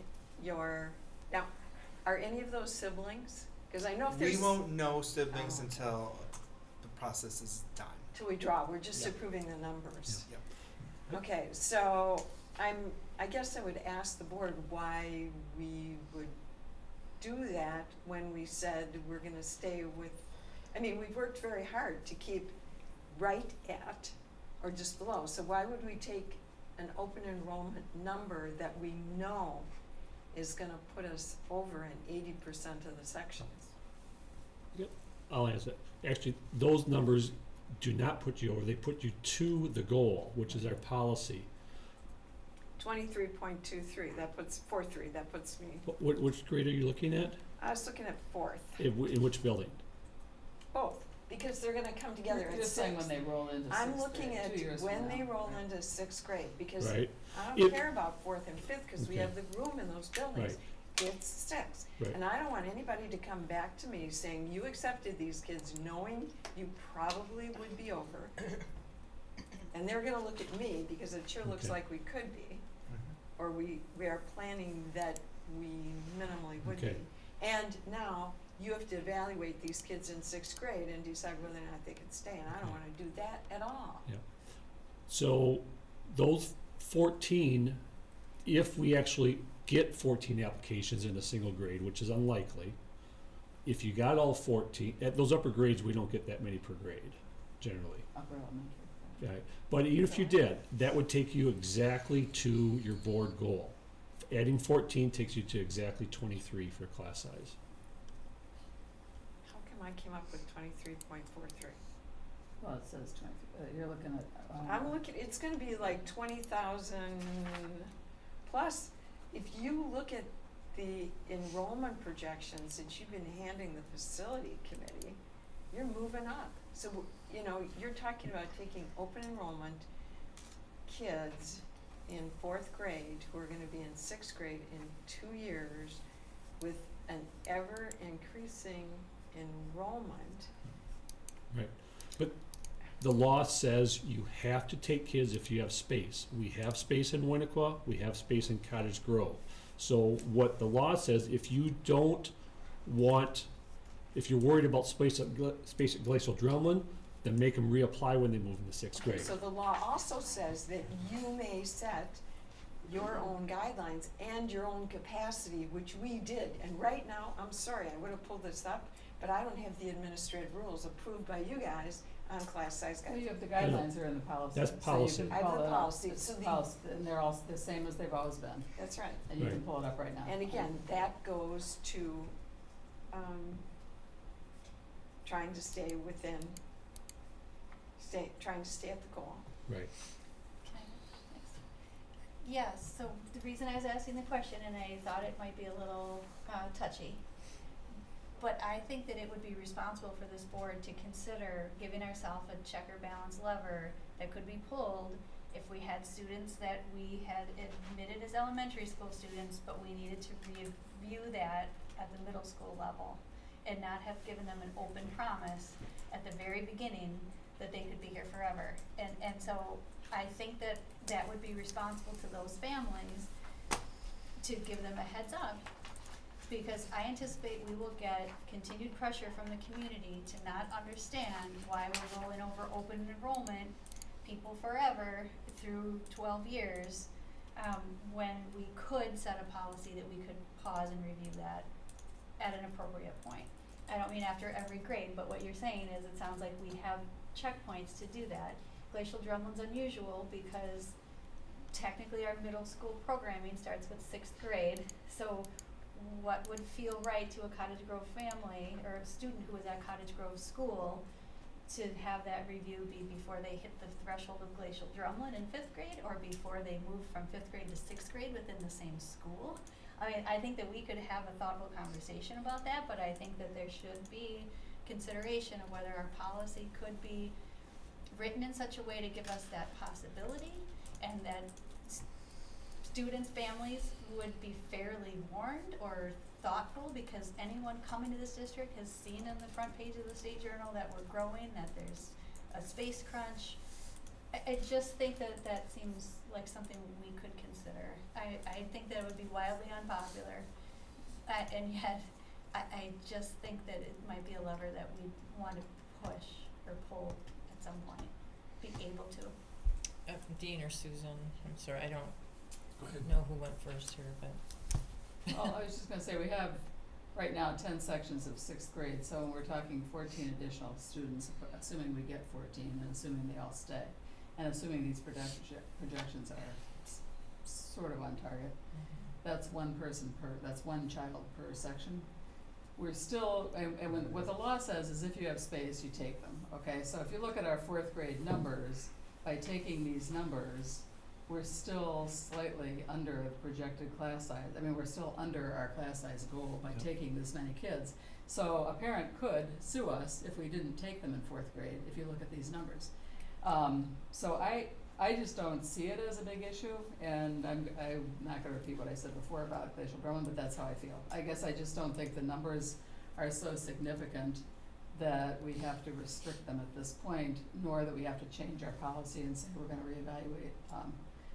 now, are any of those siblings? Cause I know if there's. We won't know siblings Oh. until the process is done. Till we draw, we're just Yeah. approving the numbers. Yep. Okay, so I guess I would ask the board why we would do that when we said we're gonna stay with, we've worked very hard to keep right at or just below, so why would we take an open enrollment number that we know is gonna put us over in 80% of the sections? I'll answer that. Actually, those numbers do not put you over, they put you to the goal, which is our policy. 23.23, that puts 4.3, that puts me, Which grade are you looking at? I was looking at 4th, In which building? both, because they're gonna come together You're at just saying 6th. when they roll into 6th I'm looking grade, at 2 years when from they now. roll into 6th grade, because Right, I If- don't care about 4th and 5th, cause we Okay. have the room in those buildings. Right. It's 6th, Right. and I don't want anybody to come back to me saying, you accepted these kids knowing you probably would be over. And they're gonna look at me, because it sure looks Okay. like we could be, Mm-hmm. or we are planning that we minimally would be. Okay. And now, you have to evaluate these kids in 6th grade and decide whether or not they can stay, and I don't Okay. wanna do that at all. so those 14, if we actually get 14 applications in a single grade, which is unlikely, if you got all 14, at those upper grades, we don't get that many per grade, generally. Upper elementary. Okay, but even if you did, that would take you exactly to your board goal. Adding 14 takes you to exactly 23 for class size. How come I came up with 23.43? Well, it says 20, you're looking at. I'm looking, it's gonna be like 20,000 plus, if you look at the enrollment projections that you've been handing the facility committee, you're moving up. So, you're talking about taking open enrollment kids in 4th grade who are gonna be in 6th grade in 2 years with an ever increasing enrollment. Right, but the law says you have to take kids if you have space. We have space in Winnequa, we have space in Cottage Grove. So what the law says, if you don't want, if you're worried about space at Glacial Drumlin, then make them reapply when they move into 6th grade. So the law also says that you may set your own guidelines and your own capacity, which we did. And right now, I'm sorry, I would have pulled this up, but I don't have the administrative rules approved by you guys on class size Well, you guidelines. have the guidelines are in the policy. That's policy. So you I can have pull the it up. policy, It's so the- policy, and they're all the same as they've always been, That's right. and you can Right. pull it up right now. And again, that goes to, trying to stay at the goal. Right, Can I go next? Yes, so the reason I was asking the question, and I thought it might be a little touchy, but I think that it would be responsible for this board to consider giving ourselves a check or balance lever that could be pulled if we had students that we had admitted as elementary school students, but we needed to review that at the middle school level. and not have given them an open promise at the very beginning that they could be here forever. And so I think that that would be responsible to those families to give them a heads up, because I anticipate we will get continued pressure from the community to not understand why we're rolling over open enrollment people forever through 12 years, when we could set a policy that we could pause and review that at an appropriate point. I don't mean after every grade, but what you're saying is it sounds like we have checkpoints to do that. Glacial Drumlin's unusual because technically our middle school programming starts with 6th grade, so what would feel right to a Cottage Grove family or a student who was at Cottage Grove School to have that review be before they hit the threshold of Glacial Drumlin in 5th grade or before they move from 5th grade to 6th grade within the same school? I mean, I think that we could have a thoughtful conversation about that, but I think that there should be consideration of whether our policy could be written in such a way to give us that possibility, and that students' families would be fairly warned or thoughtful, because anyone coming to this district has seen in the front page of the State Journal that we're growing, that there's a space crunch. I just think that that seems like something we could consider. I think that it would be wildly unpopular, and yet I just think that it might be a lever that we want to push or pull at some point, be able to. Dean or Susan, I'm sorry, I don't Go ahead. know who went first here, but. Well, I was just gonna say, we have right now 10 sections of 6th grade, so we're talking 14 additional students, assuming we get 14 and assuming they all stay. And assuming these projections are sort of on target, that's one child per section. We're still, and what the law says is if you have space, you take them, okay? So if you look at our 4th grade numbers, by taking these numbers, we're still slightly under the projected class size. I mean, we're still under our class size goal by taking this many kids. So a parent could sue us if we didn't take them in 4th grade, if you look at these numbers. So I just don't see it as a big issue, and I'm not gonna repeat what I said before about Glacial Drummond, but that's how I feel. I guess I just don't think the numbers are so significant that we have to restrict them at this point, nor that we have to change our policy and say we're gonna reevaluate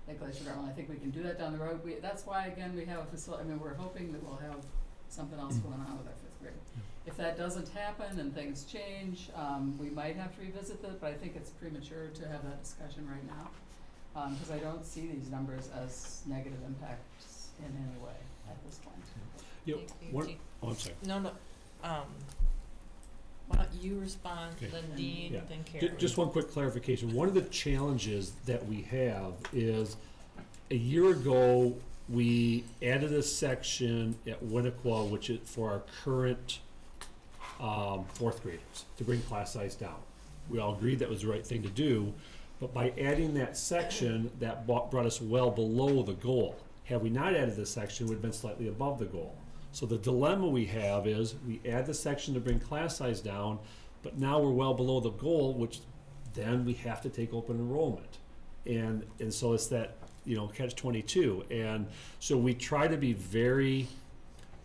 at Glacial Drummond. I think we can do that down the road. That's why, again, we have a facility. I mean, we're hoping that we'll have something else going on with our 5th grade. If that doesn't happen and things change, we might have to revisit that, but I think it's premature to have that discussion right now, because I don't see these numbers as negative impacts in any way at this point. I'm sorry. No, why don't you respond, Okay. then Dean, Yeah. then Carrie. Just one quick clarification. One of the challenges that we have is a year ago, we added a section at Winnequa, which is for our current 4th graders, to bring class size down. We all agreed that was the right thing to do, but by adding that section, that brought us well below the goal. Had we not added this section, it would have been slightly above the goal. So the dilemma we have is we add the section to bring class size down, but now we're well below the goal, which then we have to take open enrollment. And so it's that, catch-22. And so we try to be very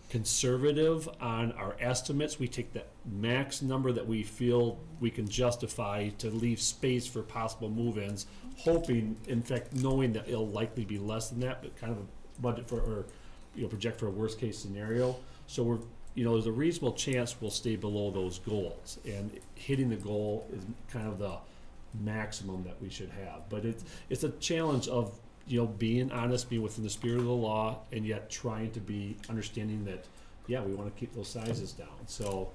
conservative on our estimates. We take the max number that we feel we can justify to leave space for possible move-ins, hoping, in fact, knowing that it'll likely be less than that, but kind of a budget for, or project for a worst-case scenario. So we're, there's a reasonable chance we'll stay below those goals, and hitting the goal is kind of the maximum that we should have. But it's a challenge of being honest, being within the spirit of the law, and yet trying to be understanding that, we want to keep those sizes down. So,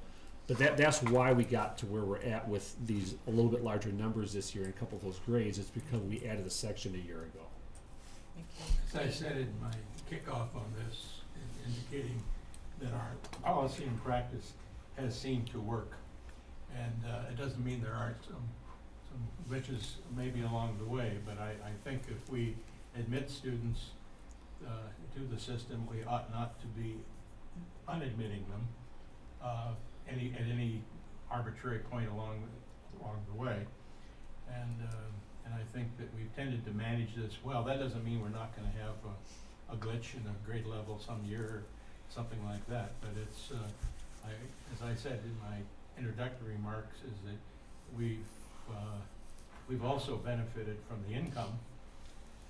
but that's why we got to where we're at with these a little bit larger numbers this year in a couple of those grades. It's because we added a section a year ago. As I said in my kickoff on this, indicating that our policy and practice has seemed to work. And it doesn't mean there aren't some glitches maybe along the way, but I think if we admit students to the system, we ought not to be unadmitting them at any arbitrary point along the way. And I think that we've tended to manage this well. That doesn't mean we're not going to have a glitch in a grade level some year, or something like that. But as I said in my introductory remarks, is that we've also benefited from the income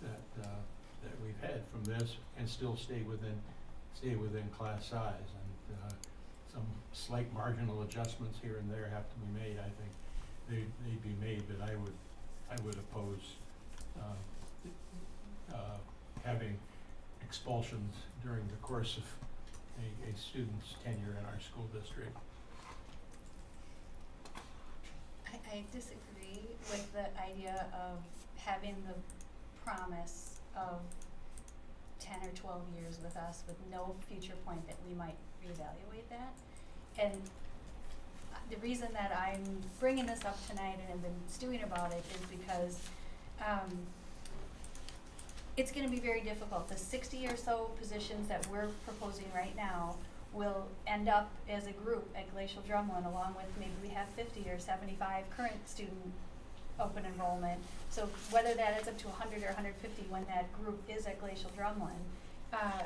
that we've had from this and still stay within class size. And some slight marginal adjustments here and there have to be made. I think they'd be made, but I would oppose having expulsions during the course of a student's tenure in our school district. I disagree with the idea of having the promise of 10 or 12 years with us with no future point that we might reevaluate that. And the reason that I'm bringing this up tonight and have been stewing about it is because it's going to be very difficult. The 60 or so positions that we're proposing right now will end up as a group at Glacial Drumlin, along with maybe we have 50 or 75 current student open enrollment. So whether that adds up to 100 or 150 when that group is at Glacial Drumlin,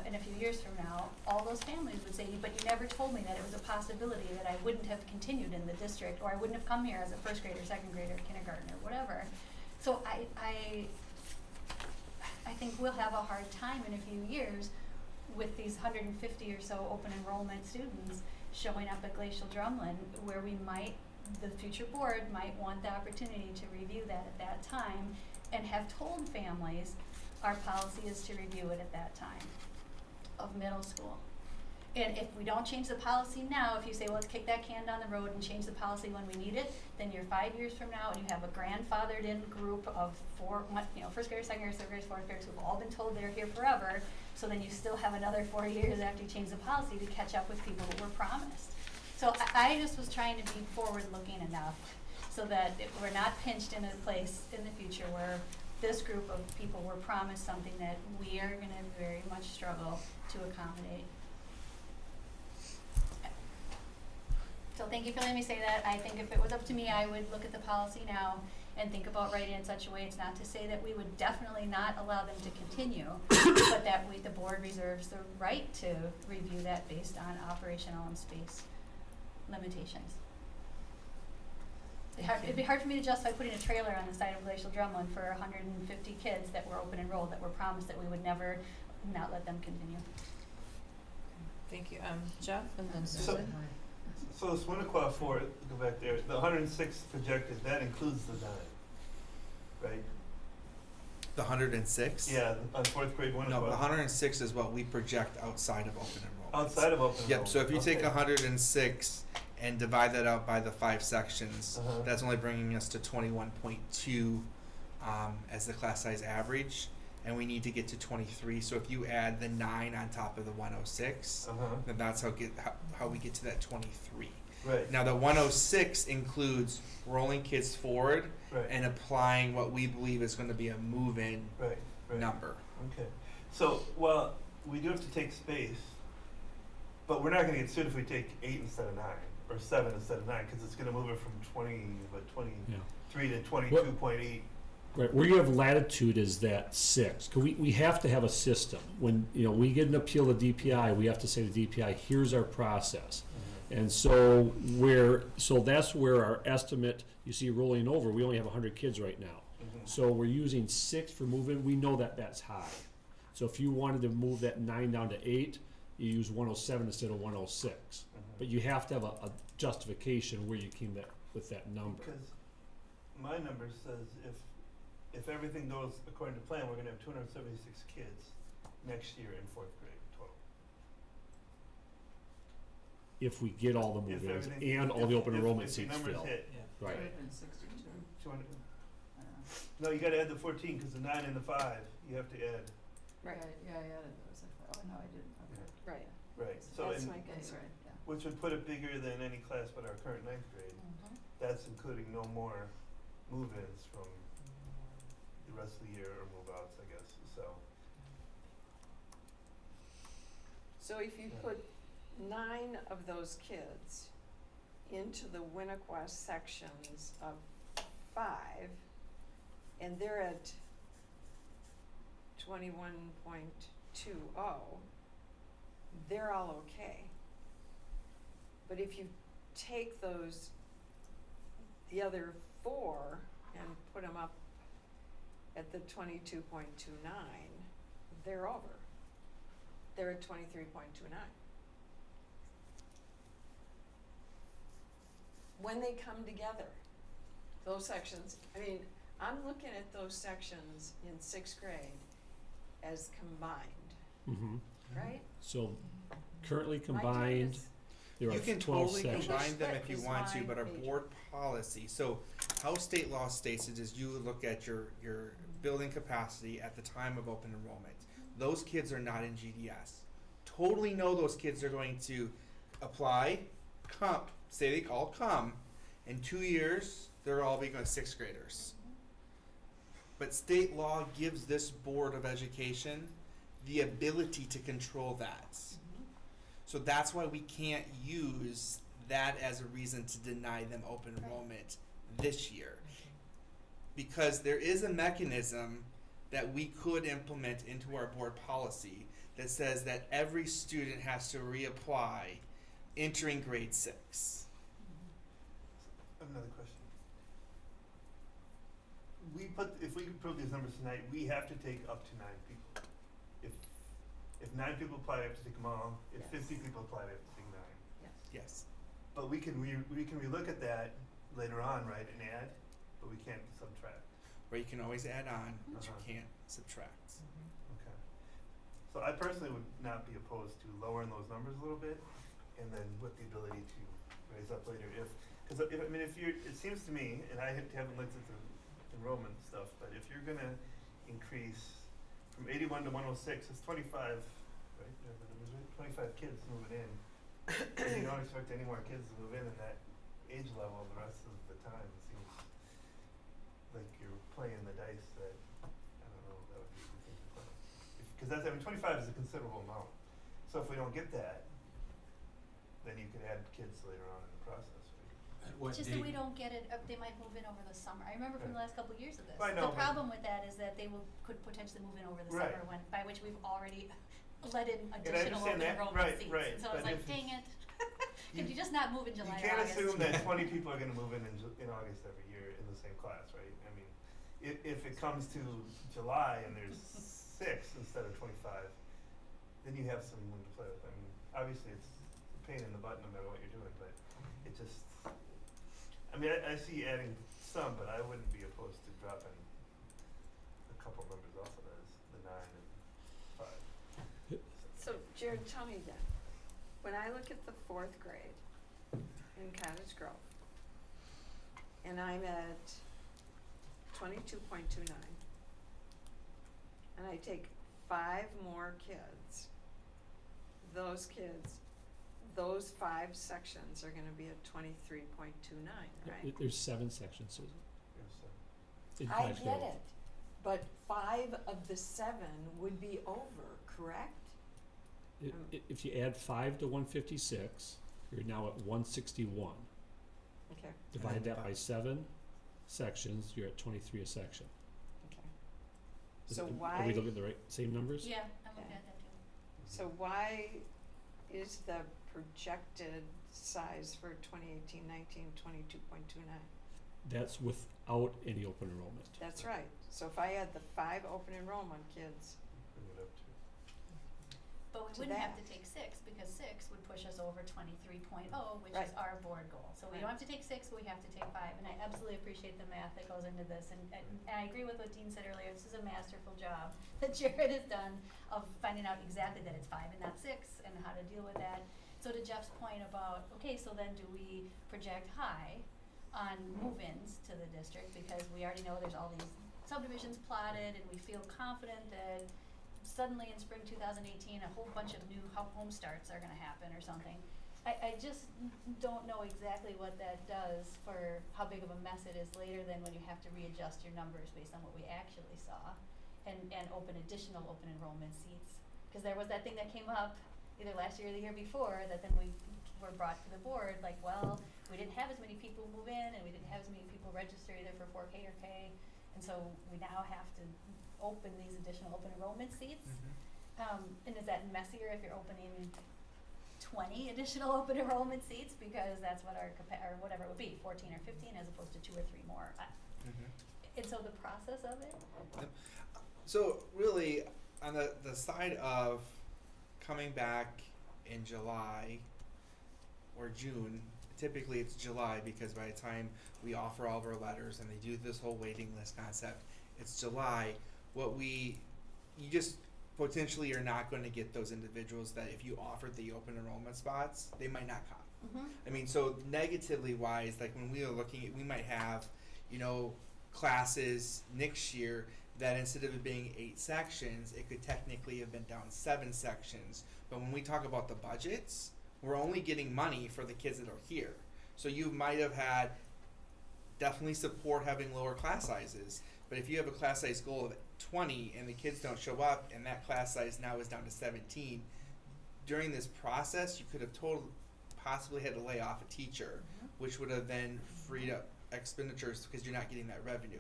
in a few years from now, all those families would say, but you never told me that it was a possibility that I wouldn't have continued in the district, or I wouldn't have come here as a first grader, second grader, kindergarten, or whatever. So I think we'll have a hard time in a few years with these 150 or so open enrollment students showing up at Glacial Drumlin, where the future board might want the opportunity to review that at that time and have told families our policy is to review it at that time of middle school. And if we don't change the policy now, if you say, well, let's kick that can down the road and change the policy when we need it, then you're 5 years from now and you have a grandfathered in group of first graders, second graders, third graders, fourth graders who've all been told they're here forever. So then you still have another 4 years after you change the policy to catch up with people who were promised. So I just was trying to be forward-looking enough so that we're not pinched in a place in the future where this group of people were promised something that we are going to very much struggle to accommodate. So thank you for letting me say that. I think if it was up to me, I would look at the policy now and think about writing it in such a way. It's not to say that we would definitely not allow them to continue, but that the board reserves the right to review that based on operational and space limitations. It'd be hard for me to justify putting a trailer on the side of Glacial Drumlin for 150 kids that were open enrolled, that were promised that we would never not let them continue. Thank you. Jeff and then So- Susan. So this Winnequa go back there, the 106 projected, that includes the 9, right? The 106? Yeah, on 4th grade Winnequa. No, the 106 is what we project outside of open enrollment. Outside of open Yep, so if you take okay. 106 and divide that out by the 5 sections, Uh-huh. that's only bringing us to 21.2 as the class size average, and we need to get to 23. So if you add the 9 on top of the 106, Uh-huh. then that's how we get to that 23. Right, Now the 106 includes rolling kids forward right, and applying what we believe is going to be a move-in right, right. number. Okay, so, well, we do have to take space, but we're not gonna get sued if we take 8 instead of 9, or 7 instead of 9, because it's gonna move it from 23 to 22.8. Right, where you have latitude is that 6, 'cause we have to have a system. When, we get an appeal to DPI, we have to say to DPI, here's our process. And so that's where our estimate, you see rolling over, we only have 100 kids right now. Mhm. So we're using 6 for moving, we know that that's high. So if you wanted to move that 9 down to 8, you use 107 instead of 106. Mhm. But you have to have a justification where you came with that number. Because my number says if everything goes according to plan, we're gonna have 276 kids next year in 4th grade total. If we get all the If move-ins everything- and all the open enrollment if the seats numbers filled. hit, Right. 262. 200, I don't know. no, you gotta add the 14, cause the 9 and the 5, you have to add, Right, Yeah, I added those. Oh, no, I didn't. Okay. right. right, so That's in, my That's concern. right, yeah. which would put it bigger than any class but our current 9th grade. Mm-hmm. That's including no more move-ins from the rest of the year or move-outs, I guess, so. So if you Yeah. put 9 of those kids into the Winnequa sections of 5, and they're at 21.20, they're all okay. But if you take those, the other 4 and put them up at the 22.29, they're over. They're at 23.29. When they come together, those sections, I mean, I'm looking at those sections in 6th grade as combined, Mm-hmm. right? So currently Am I doing combined, this? there are You can 12 totally sections. combine them if you English want to, lit but our is my board policy, so how state law states it is you look at your building capacity at the time of open enrollment. Those kids are not in GDS. Totally know those kids are going to apply, say they all come, in 2 years, they're all becoming 6th graders. But state law gives this Board of Education the ability to control that. So that's why we can't use that as a reason to deny them open enrollment this year. Because there is a mechanism that we could implement into our board policy that says that every student has to reapply entering grade 6. I have another question. If we approve these numbers tonight, we have to take up to 9 people. If 9 people apply, we have to take them all. If Yes. 50 people apply, we have to take 9. Yes. Yes. But we can relook at that later on, right, and add, but we can't subtract. Or you can always add on, but Uh-huh. you can't subtract. Okay. So I personally would not be opposed to lowering those numbers a little bit, and then with the ability to raise up later it seems to me, and I haven't looked at the enrollment stuff, but if you're gonna increase from 81 to 106, it's 25, right? You have the numbers right? 25 kids moving in. And you don't expect any more kids to move in that age level the rest of the time. It seems like you're playing the dice that, I don't know, that would be the thing to play. Because 25 is a considerable amount. So if we don't get that, then you could add kids later on in the process, right? At what Just date? that we don't get it, they might move in over the summer. I remember from the Right. last couple of years of this. I know, The but- problem with that is that they could potentially move in over the Right. summer by which we've already let in I additional understand open that. enrollment Right, seats. right. And so I was But like, if dang it. you- Could you just not move in July You or can't August? assume that 20 people are gonna move in August every year in the same class, right? I mean, if it comes to July and there's 6 instead of 25, then you have some room to play with. I mean, obviously it's a pain in the butt no matter what you're doing, but it just, I mean, I see adding some, but I wouldn't be opposed to dropping a couple numbers off of those, the 9 and 5. So Jared, tell me again, when I look at the 4th grade in Cottage Grove, and I'm at 22.29, and I take 5 more kids, those 5 sections are gonna be at 23.29, right? There's 7 sections, Susan. Yes, in I Cottage get Grove. it, but 5 of the 7 would be over, correct? If you add 5 to 156, you're now at 161. Okay, Divide that by 7 sections, you're at 23 a section. okay. Is So it- why? Are we looking at the same numbers? Yeah, I'm looking Yeah. at that too. So why is the projected size for 2018-19 22.29? That's without any open enrollment. That's right. So if I add the 5 open enrollment kids, bring it up to. But we To wouldn't have that. to take 6 because 6 would push us over 23.0, which is Right. our board goal. So we Right. don't have to take 6, but we have to take 5. And I absolutely appreciate the math that goes into this. And I agree with what Dean said earlier. This is a masterful job that Jared has done of finding out exactly that it's 5 and not 6 and how to deal with that. So to Jeff's point about, okay, so then do we project high on move-ins to the district? Because we already know there's all these subdivisions plotted and we feel confident that suddenly in spring 2018, a whole bunch of new home starts are gonna happen or something. I just don't know exactly what that does for how big of a mess it is later than when you have to readjust your numbers based on what we actually saw and open additional open enrollment seats. Cause there was that thing that came up either last year or the year before that then we were brought to the board, like, well, we didn't have as many people move in and we didn't have as many people register either for 4K or K. And so we now have to open these additional open enrollment seats. And is that messier if you're opening 20 additional open enrollment seats, because that's what our or whatever it would be, 14 or 15, as opposed to 2 or 3 more. And so the process of it, So really, on the side of coming back in July or June, typically it's July, because by the time we offer all of our letters and they do this whole waiting list concept, it's July. You just potentially are not going to get those individuals that if you offered the open enrollment spots, they might not come. I mean, so negatively wise, like when we are looking at, we might have, classes next year that instead of it being 8 sections, it could technically have been down 7 sections. But when we talk about the budgets, we're only getting money for the kids that are here. So you might have had definitely support having lower class sizes. But if you have a class size goal of 20 and the kids don't show up and that class size now is down to 17, during this process, you could have possibly had to lay off a teacher, which would have then freed up expenditures because you're not getting that revenue.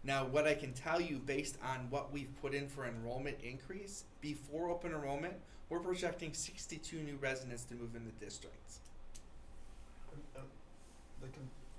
Now, what I can tell you based on what we've put in for enrollment increase, before open enrollment, we're projecting 62 new residents to move in the district.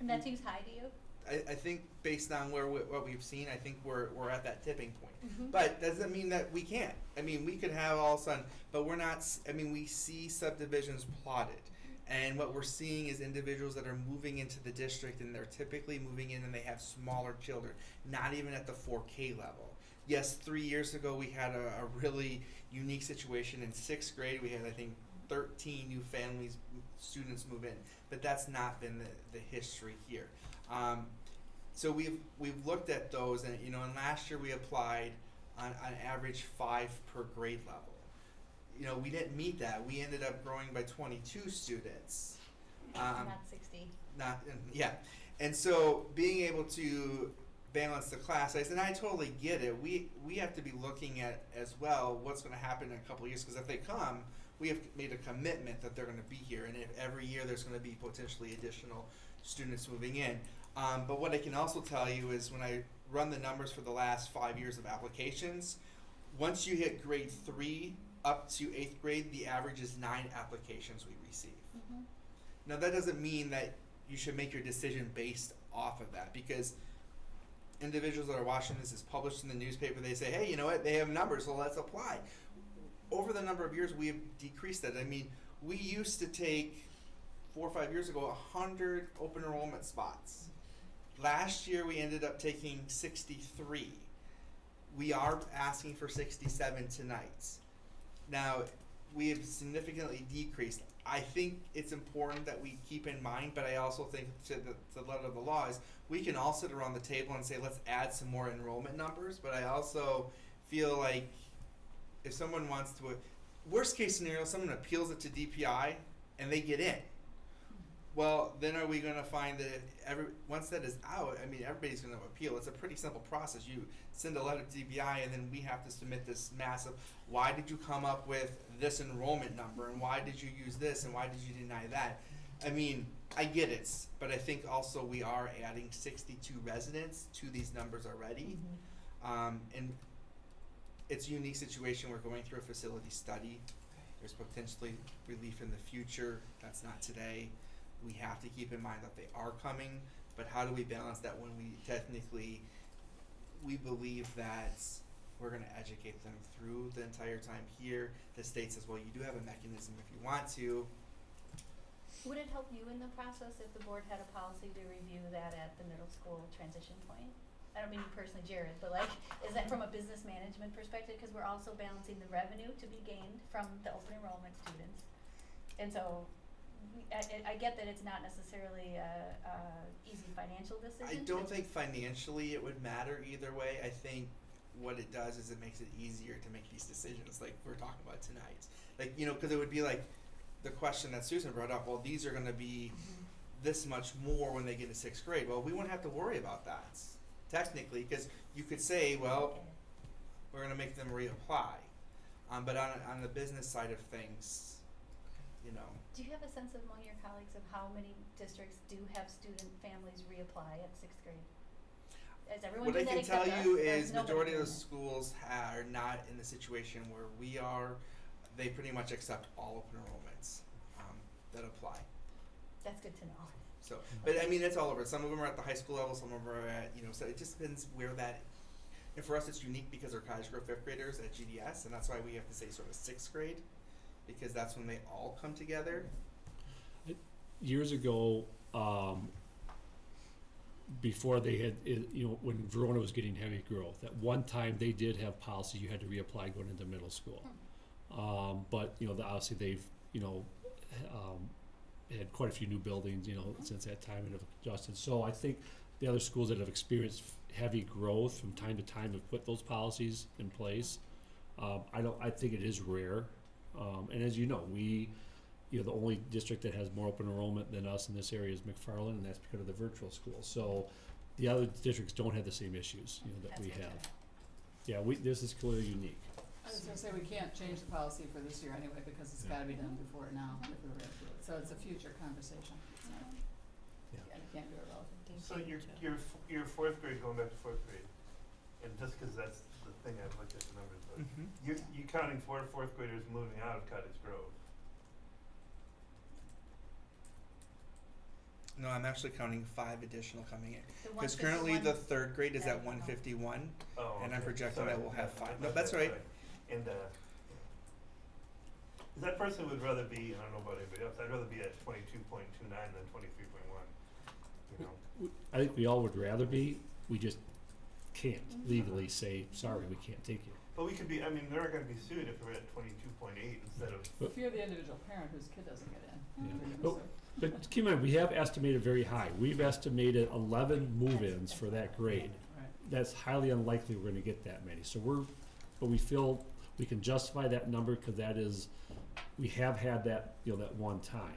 and that seems high to you? I think based on what we've seen, I think we're at that tipping point. Mhm. But doesn't mean that we can't. I mean, we could have all of a sudden, but we're not. I mean, we see subdivisions plotted, and what we're seeing is individuals that are moving into the district, and they're typically moving in, and they have smaller children, not even at the 4K level. Yes, 3 years ago we had a really unique situation in 6th grade. We had, I think, 13 new students move in, but that's not been the history here. So we've looked at those, and and last year we applied on average 5 per grade level. We didn't meet that. We ended up growing by 22 students. Not 60. And so being able to balance the class size, and I totally get it. We have to be looking at as well what's going to happen in a couple of years, because if they come, we have made a commitment that they're going to be here, and if every year there's going to be potentially additional students moving in. But what I can also tell you is when I run the numbers for the last 5 years of applications, once you hit grade 3 up to 8th grade, the average is 9 applications we receive. Mm-hmm. Now that doesn't mean that you should make your decision based off of that, because individuals that are watching this is published in the newspaper, they say, hey, you know what, they have numbers, so let's apply. Over the number of years, we have decreased that. I mean, we used to take 4 or 5 years ago 100 open enrollment spots. Last year, we ended up taking 63. We are asking for 67 tonight. Now, we have significantly decreased. I think it's important that we keep in mind, but I also think to the letter of the law is we can all sit around the table and say, let's add some more enrollment numbers, but I also feel like if someone wants to, worst case scenario, someone appeals it to DPI and they get in. Well, then are we going to find that once that is out, I mean, everybody's going to appeal. It's a pretty simple process. You send a letter to DPI, and then we have to submit this massive, why did you come up with this enrollment number, and why did you use this, and why did you deny that? I mean, I get it, but I think also we are adding 62 residents to these numbers already. And it's a unique situation. We're going through a facility study. There's potentially relief in the future. That's not today. We have to keep in mind that they are coming, but how do we balance that when we believe that we're going to educate them through the entire time here? The state says, well, you do have a mechanism if you want to. Would it help you in the process if the board had a policy to review that at the middle school transition point? I don't mean you personally, Jared, but is that from a business management perspective? Because we're also balancing the revenue to be gained from the open enrollment students. And so I get that it's not necessarily a easy financial decision. I don't think financially it would matter either way. I think what it does is it makes it easier to make these decisions like we're talking about tonight. Because it would be like the question that Susan brought up, well, these are going to be this much more when they get to 6th grade. Well, we won't have to worry about that, technically, because you could say, well, we're going to make them reapply. But on the business side of things, Do you have a sense among your colleagues of how many districts do have student families reapply at 6th grade? Is everyone what I doing can that tell you except us, or is nobody majority of doing the it? schools are not in the situation where we are. They pretty much accept all open enrollments. that apply. That's good to know. So, but I mean, it's all over. Some of them are at the high school level, some of them are at, so it just depends where that, and for us it's unique because our college grade 5th graders at GDS, and that's why we have to say sort of 6th grade, because that's when they all come together. Years ago, before they had, when Verona was getting heavy growth, at one time they did have policy you had to reapply going into middle school. But, obviously they've, had quite a few new buildings, since that time and have adjusted. So I think the other schools that have experienced heavy growth from time to time have put those policies in place. I think it is rare. And as you know, the only district that has more open enrollment than us in this area is McFarland, and that's because of the virtual school. So the other districts don't have the same issues, that That's we good to have. know. Yeah, this is clearly unique. I was gonna say, we can't change the policy for this year anyway, because it's gotta be done before now, if we were gonna do it, so it's a future conversation, it's not, Yeah. I can't do it relative. Thank So you, you're, Jeff. you're 4th grade, going back to 4th grade, and just because that's the thing, I've looked at the numbers, but you counting 4th graders moving out of Cottage Grove. No, I'm actually counting 5 additional coming in. The Because currently the 151 3rd grade is Yeah, at 151, Oh, and I'm okay. projecting Sorry. that we'll have Yeah, 5. No, that's right. And, that person would rather be, and I don't know about anybody else, I'd rather be at 22.29 than 23.1, I think we all would rather be, we just can't legally say, sorry, we can't take you. But we could be, they're not gonna be sued if we're at 22.8 instead of, If you're the individual parent whose kid doesn't get in, Yeah. then you But- can sue. But keep in mind, we have estimated very high. We've estimated 11 move-ins for that grade. Right. That's highly unlikely we're gonna get that many. So but we feel we can justify that number because that is, we have had that, that one time.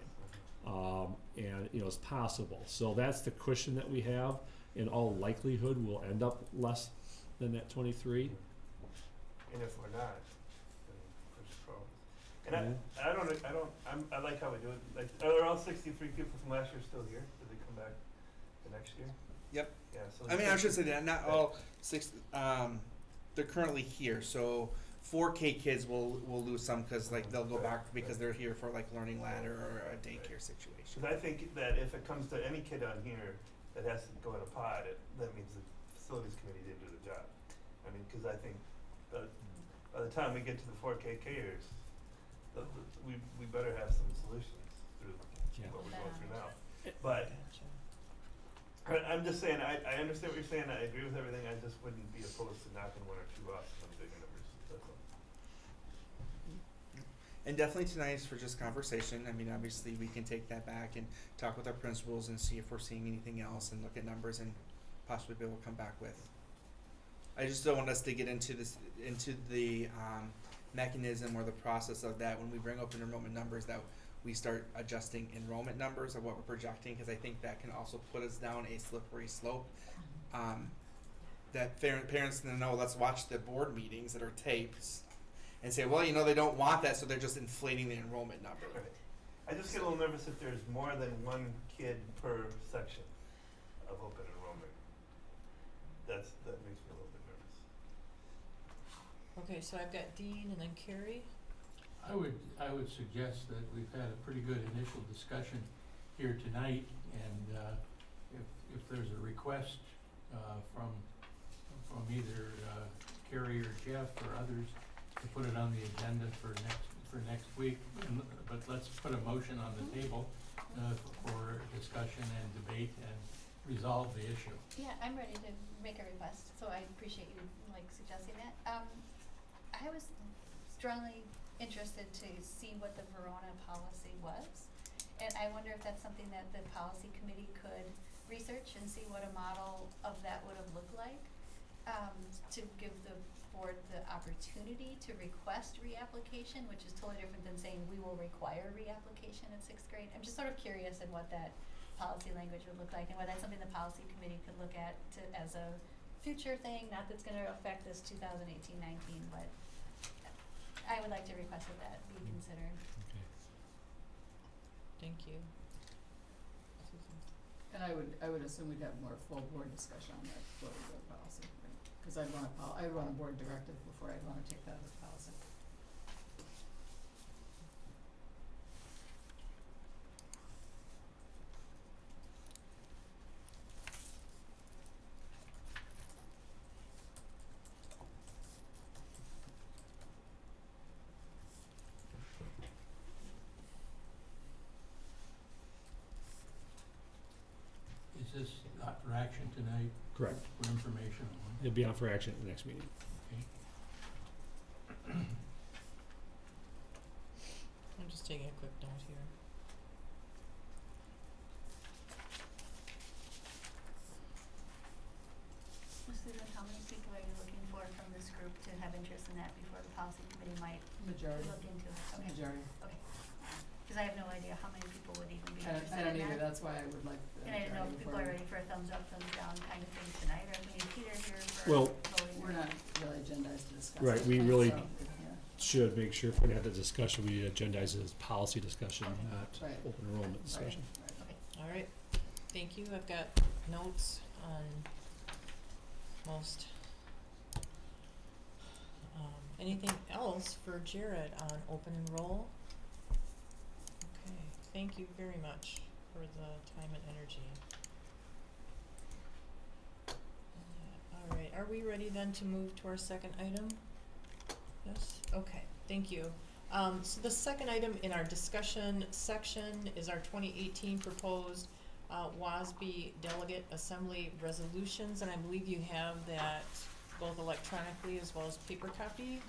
And, it's possible. So that's the cushion that we have. In all likelihood, we'll end up less than that 23. and if we're not, then there's problems. And I like how we do it, like, are all 63 people from last year still here? Did they come back the next year? Yep. Yeah, so. I should say that not all 6. They're currently here, so 4K kids will lose some because they'll go back because they're here for learning ladder or a daycare situation. Because I think that if it comes to any kid on here that has to go in a pod, that means the facilities committee didn't do the job. Because I think by the time we get to the 4KKers, we better have some solutions through Yeah. what we're going through now. But I'm just saying, I understand what you're saying, I agree with everything, I just wouldn't be opposed to knocking 1 or 2 off some bigger numbers, that's all. And definitely tonight is for just conversation. Obviously we can take that back and talk with our principals and see if we're seeing anything else and look at numbers and possibly be able to come back with. I just don't want us to get into the mechanism or the process of that when we bring up enrollment numbers that we start adjusting enrollment numbers of what we're projecting, because I think that can also put us down a slippery slope. That parents know, let's watch the board meetings that are taped and say, well, they don't want that, so they're just inflating the enrollment number. Right. I just get a little nervous if there's more than 1 kid per section of open enrollment. That makes me a little bit nervous. Okay, so I've got Dean and then Carrie. I would suggest that we've had a pretty good initial discussion here tonight, and if there's a request from either Carrie or Jeff or others to put it on the agenda for next week, but let's put a motion on the table for discussion and debate and resolve the issue. Yeah, I'm ready to make a request, so I appreciate you suggesting that. I was strongly interested to see what the Verona policy was, and I wonder if that's something that the policy committee could research and see what a model of that would have looked like, to give the board the opportunity to request reapplication, which is totally different than saying we will require reapplication in 6th grade. I'm just sort of curious in what that policy language would look like, and whether that's something the policy committee could look at as a future thing, not that's going to affect this 2018-19, but I would like to request that be considered. Okay. Thank you. And I would assume we'd have more full board discussion on that before we go to policy, because I'd want a board directive before I'd want to take that as policy. Correct. For information. It'll be on for action at the next meeting. I'm just taking a quick note here. Susan, how many people are you looking for from this group to have interest in that before the policy committee might Majority, look into it? Okay, majority. okay. Cause I have no idea how many people would even be I interested don't in either, that. that's why I would like the And I didn't know if majority people before are we- ready for a thumbs up, thumbs down kind of thing tonight, or if we need Peter here for Well, voting. We're not really agendized to discuss Right, it, we really- so, yeah. Should make sure if we're gonna have the discussion, we agendize it as policy discussion, Okay. not Right. open enrollment discussion. Right. Okay. All right, thank you. I've got notes on most. Anything else for Jared on open enroll? Okay, thank you very much for the time and energy. All right, are we ready then to move to our second item? Yes, okay, thank you. So the second item in our discussion section is our 2018 proposed WASB Delegate Assembly resolutions, and I believe you have that both electronically as well as paper copy.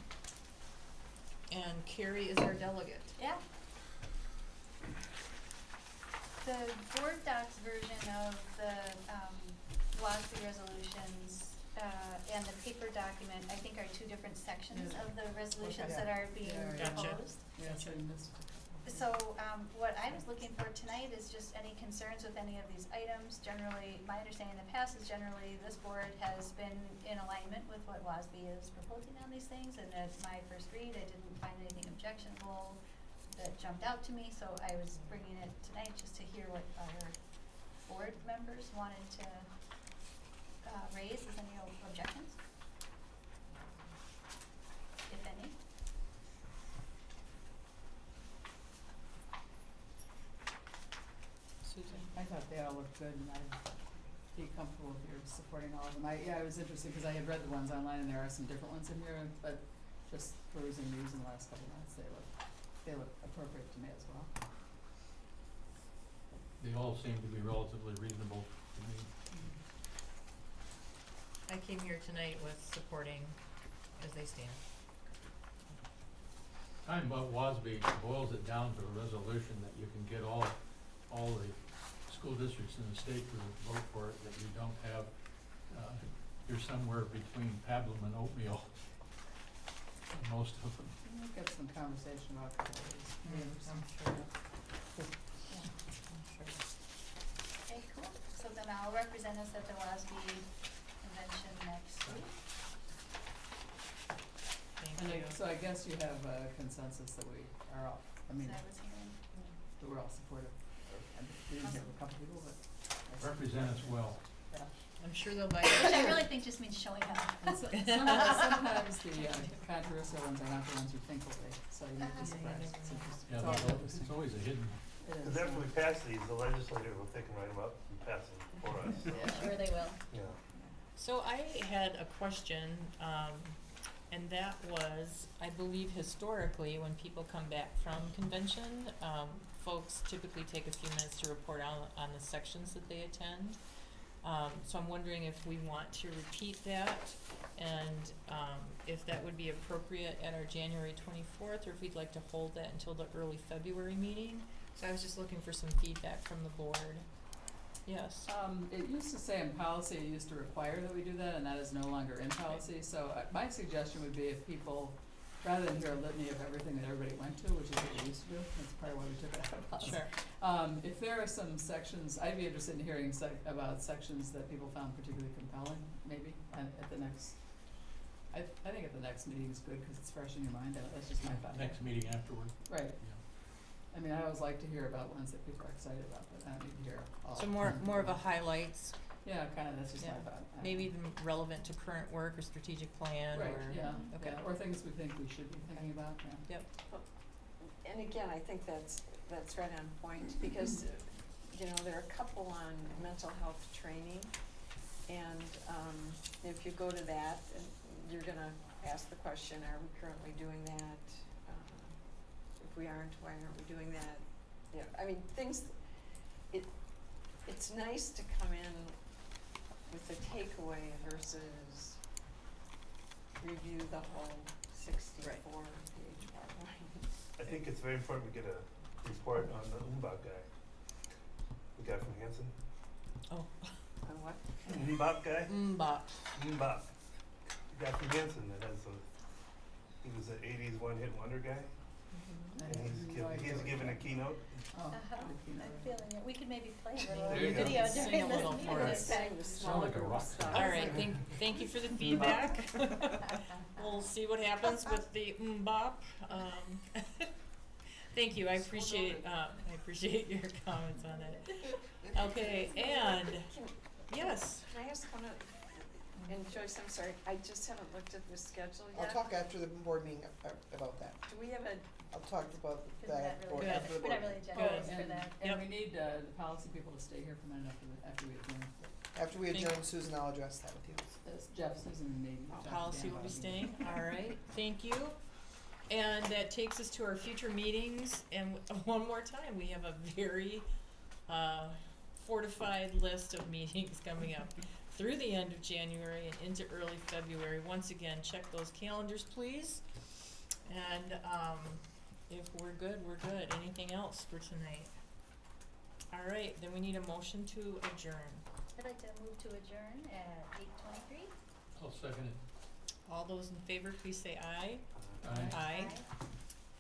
And Carrie is our delegate. Yeah. The board docs version of the WASB resolutions and the paper document, I think, are two different sections Yeah. of the resolutions Okay. that are being Yeah, yeah. Gotcha. proposed. Yeah, so you missed. So, what I was looking for tonight is just any concerns with any of these items. Generally, my understanding in the past is generally this board has been in alignment with what WASB is proposing on these things, and at my first read, I didn't find anything objectionable that jumped out to me, so I was bringing it tonight just to hear what other board members wanted to raise as any objections, if any. Susan? I thought they all looked good, and I'd be comfortable with your supporting all of them. It was interesting, because I had read the ones online, and there are some different ones in here, but just perusing these in the last couple of months, they look appropriate to me as well. They all seem to be relatively reasonable to me. I came here tonight with supporting as they stand. Talking about WASB boils it down to a resolution that you can get all the school districts in the state to vote for it, that you don't have, you're somewhere between pablum and oatmeal, most of them. We'll get some conversation about these. I'm sure. Yeah. I'm sure. Okay, cool. So then I'll represent us at the WASB convention next week. Thank you. So I guess you have a consensus that we are all, I mean, So I was hearing. that we're all supportive. And we didn't hear from a couple people, but. Represent us well. Yeah. I'm sure they'll buy Which I it. really think just means showing up. And sometimes the controversial ones are not the ones you think will be, so you might be surprised. It's interesting. Yeah, It's all there's interesting. it's always a hidden. It is, Because after we pass these, the legislature will pick and write them up and pass them for us, so, Yeah. Sure they will. yeah. So I had a question, and that was, I believe historically, when people come back from convention, folks typically take a few minutes to report on the sections that they attend. So I'm wondering if we want to repeat that, and if that would be appropriate at our January 24th, or if we'd like to hold that until the early February meeting. So I was just looking for some feedback from the board. Yes. It used to say in policy, it used to require that we do that, and that is no longer in policy, so my suggestion would be if people, rather than hear a litany of everything that everybody went to, which is what we used to do, that's part of why we took it out of policy. Sure. If there are some sections, I'd be interested in hearing about sections that people found particularly compelling, maybe, at the next, I think at the next meeting is good, cause it's fresh in your mind, that's just my thought. Next meeting afterward. Right, Yeah. I mean, I always like to hear about ones that people are excited about, but I don't need to hear all. So more of a highlights, Yeah, kinda, that's just my Yeah. thought. I maybe don't know. even relevant to current work or strategic plan or. Right, yeah, Okay. yeah, or things we think we should be thinking about, yeah. Yep. And again, I think that's right on point, because, there are a couple on mental health training, and, if you go to that, you're gonna ask the question, are we currently doing that? If we aren't, why aren't we doing that? I mean, it's nice to come in with the takeaway versus review the whole 64 page PowerPoint. I think it's very important we get a report on the Umbach guy. The guy from Hanson. Oh, On what? Umbach guy? Mbop. Umbach. The guy from Hanson that has he was an 80s one-hit wonder guy. I And have no idea he's what giving a that- keynote. Oh, Uh-huh, the keynote. I'm feeling it. We could maybe play a There little you go. video Sing a during this little for meeting. us. Kind of a smaller like a group rock of star. stuff. All right, thank you for the feedback. We'll see what happens with the Mbop. Thank you, I appreciate your comments on it. Okay, and, yes, Can I ask one of, and Joyce, I'm sorry, I just haven't looked at the schedule I'll yet. talk after the board meeting about that. Do we have a, I'll talk about Because we're that not board really, after the we're board not really meeting. agendized for And, that. and Yep. we need, the policy people to stay here for a minute after we adjourn. After we Thank- adjourn, Susan, I'll address that with you. As Jeff, Susan, and me. talked to policy Dan will be about it. staying, all right, thank you. And that takes us to our future meetings, and one more time, we have a very fortified list of meetings coming up through the end of January and into early February. Once again, check those calendars, please. And if we're good, we're good. Anything else for tonight? All right, then we need a motion to adjourn. I'd like to move to adjourn at 8:23. I'll second it. All those in favor, please say aye. Aye. Aye.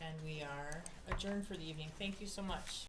And we are adjourned for the evening. Thank you so much.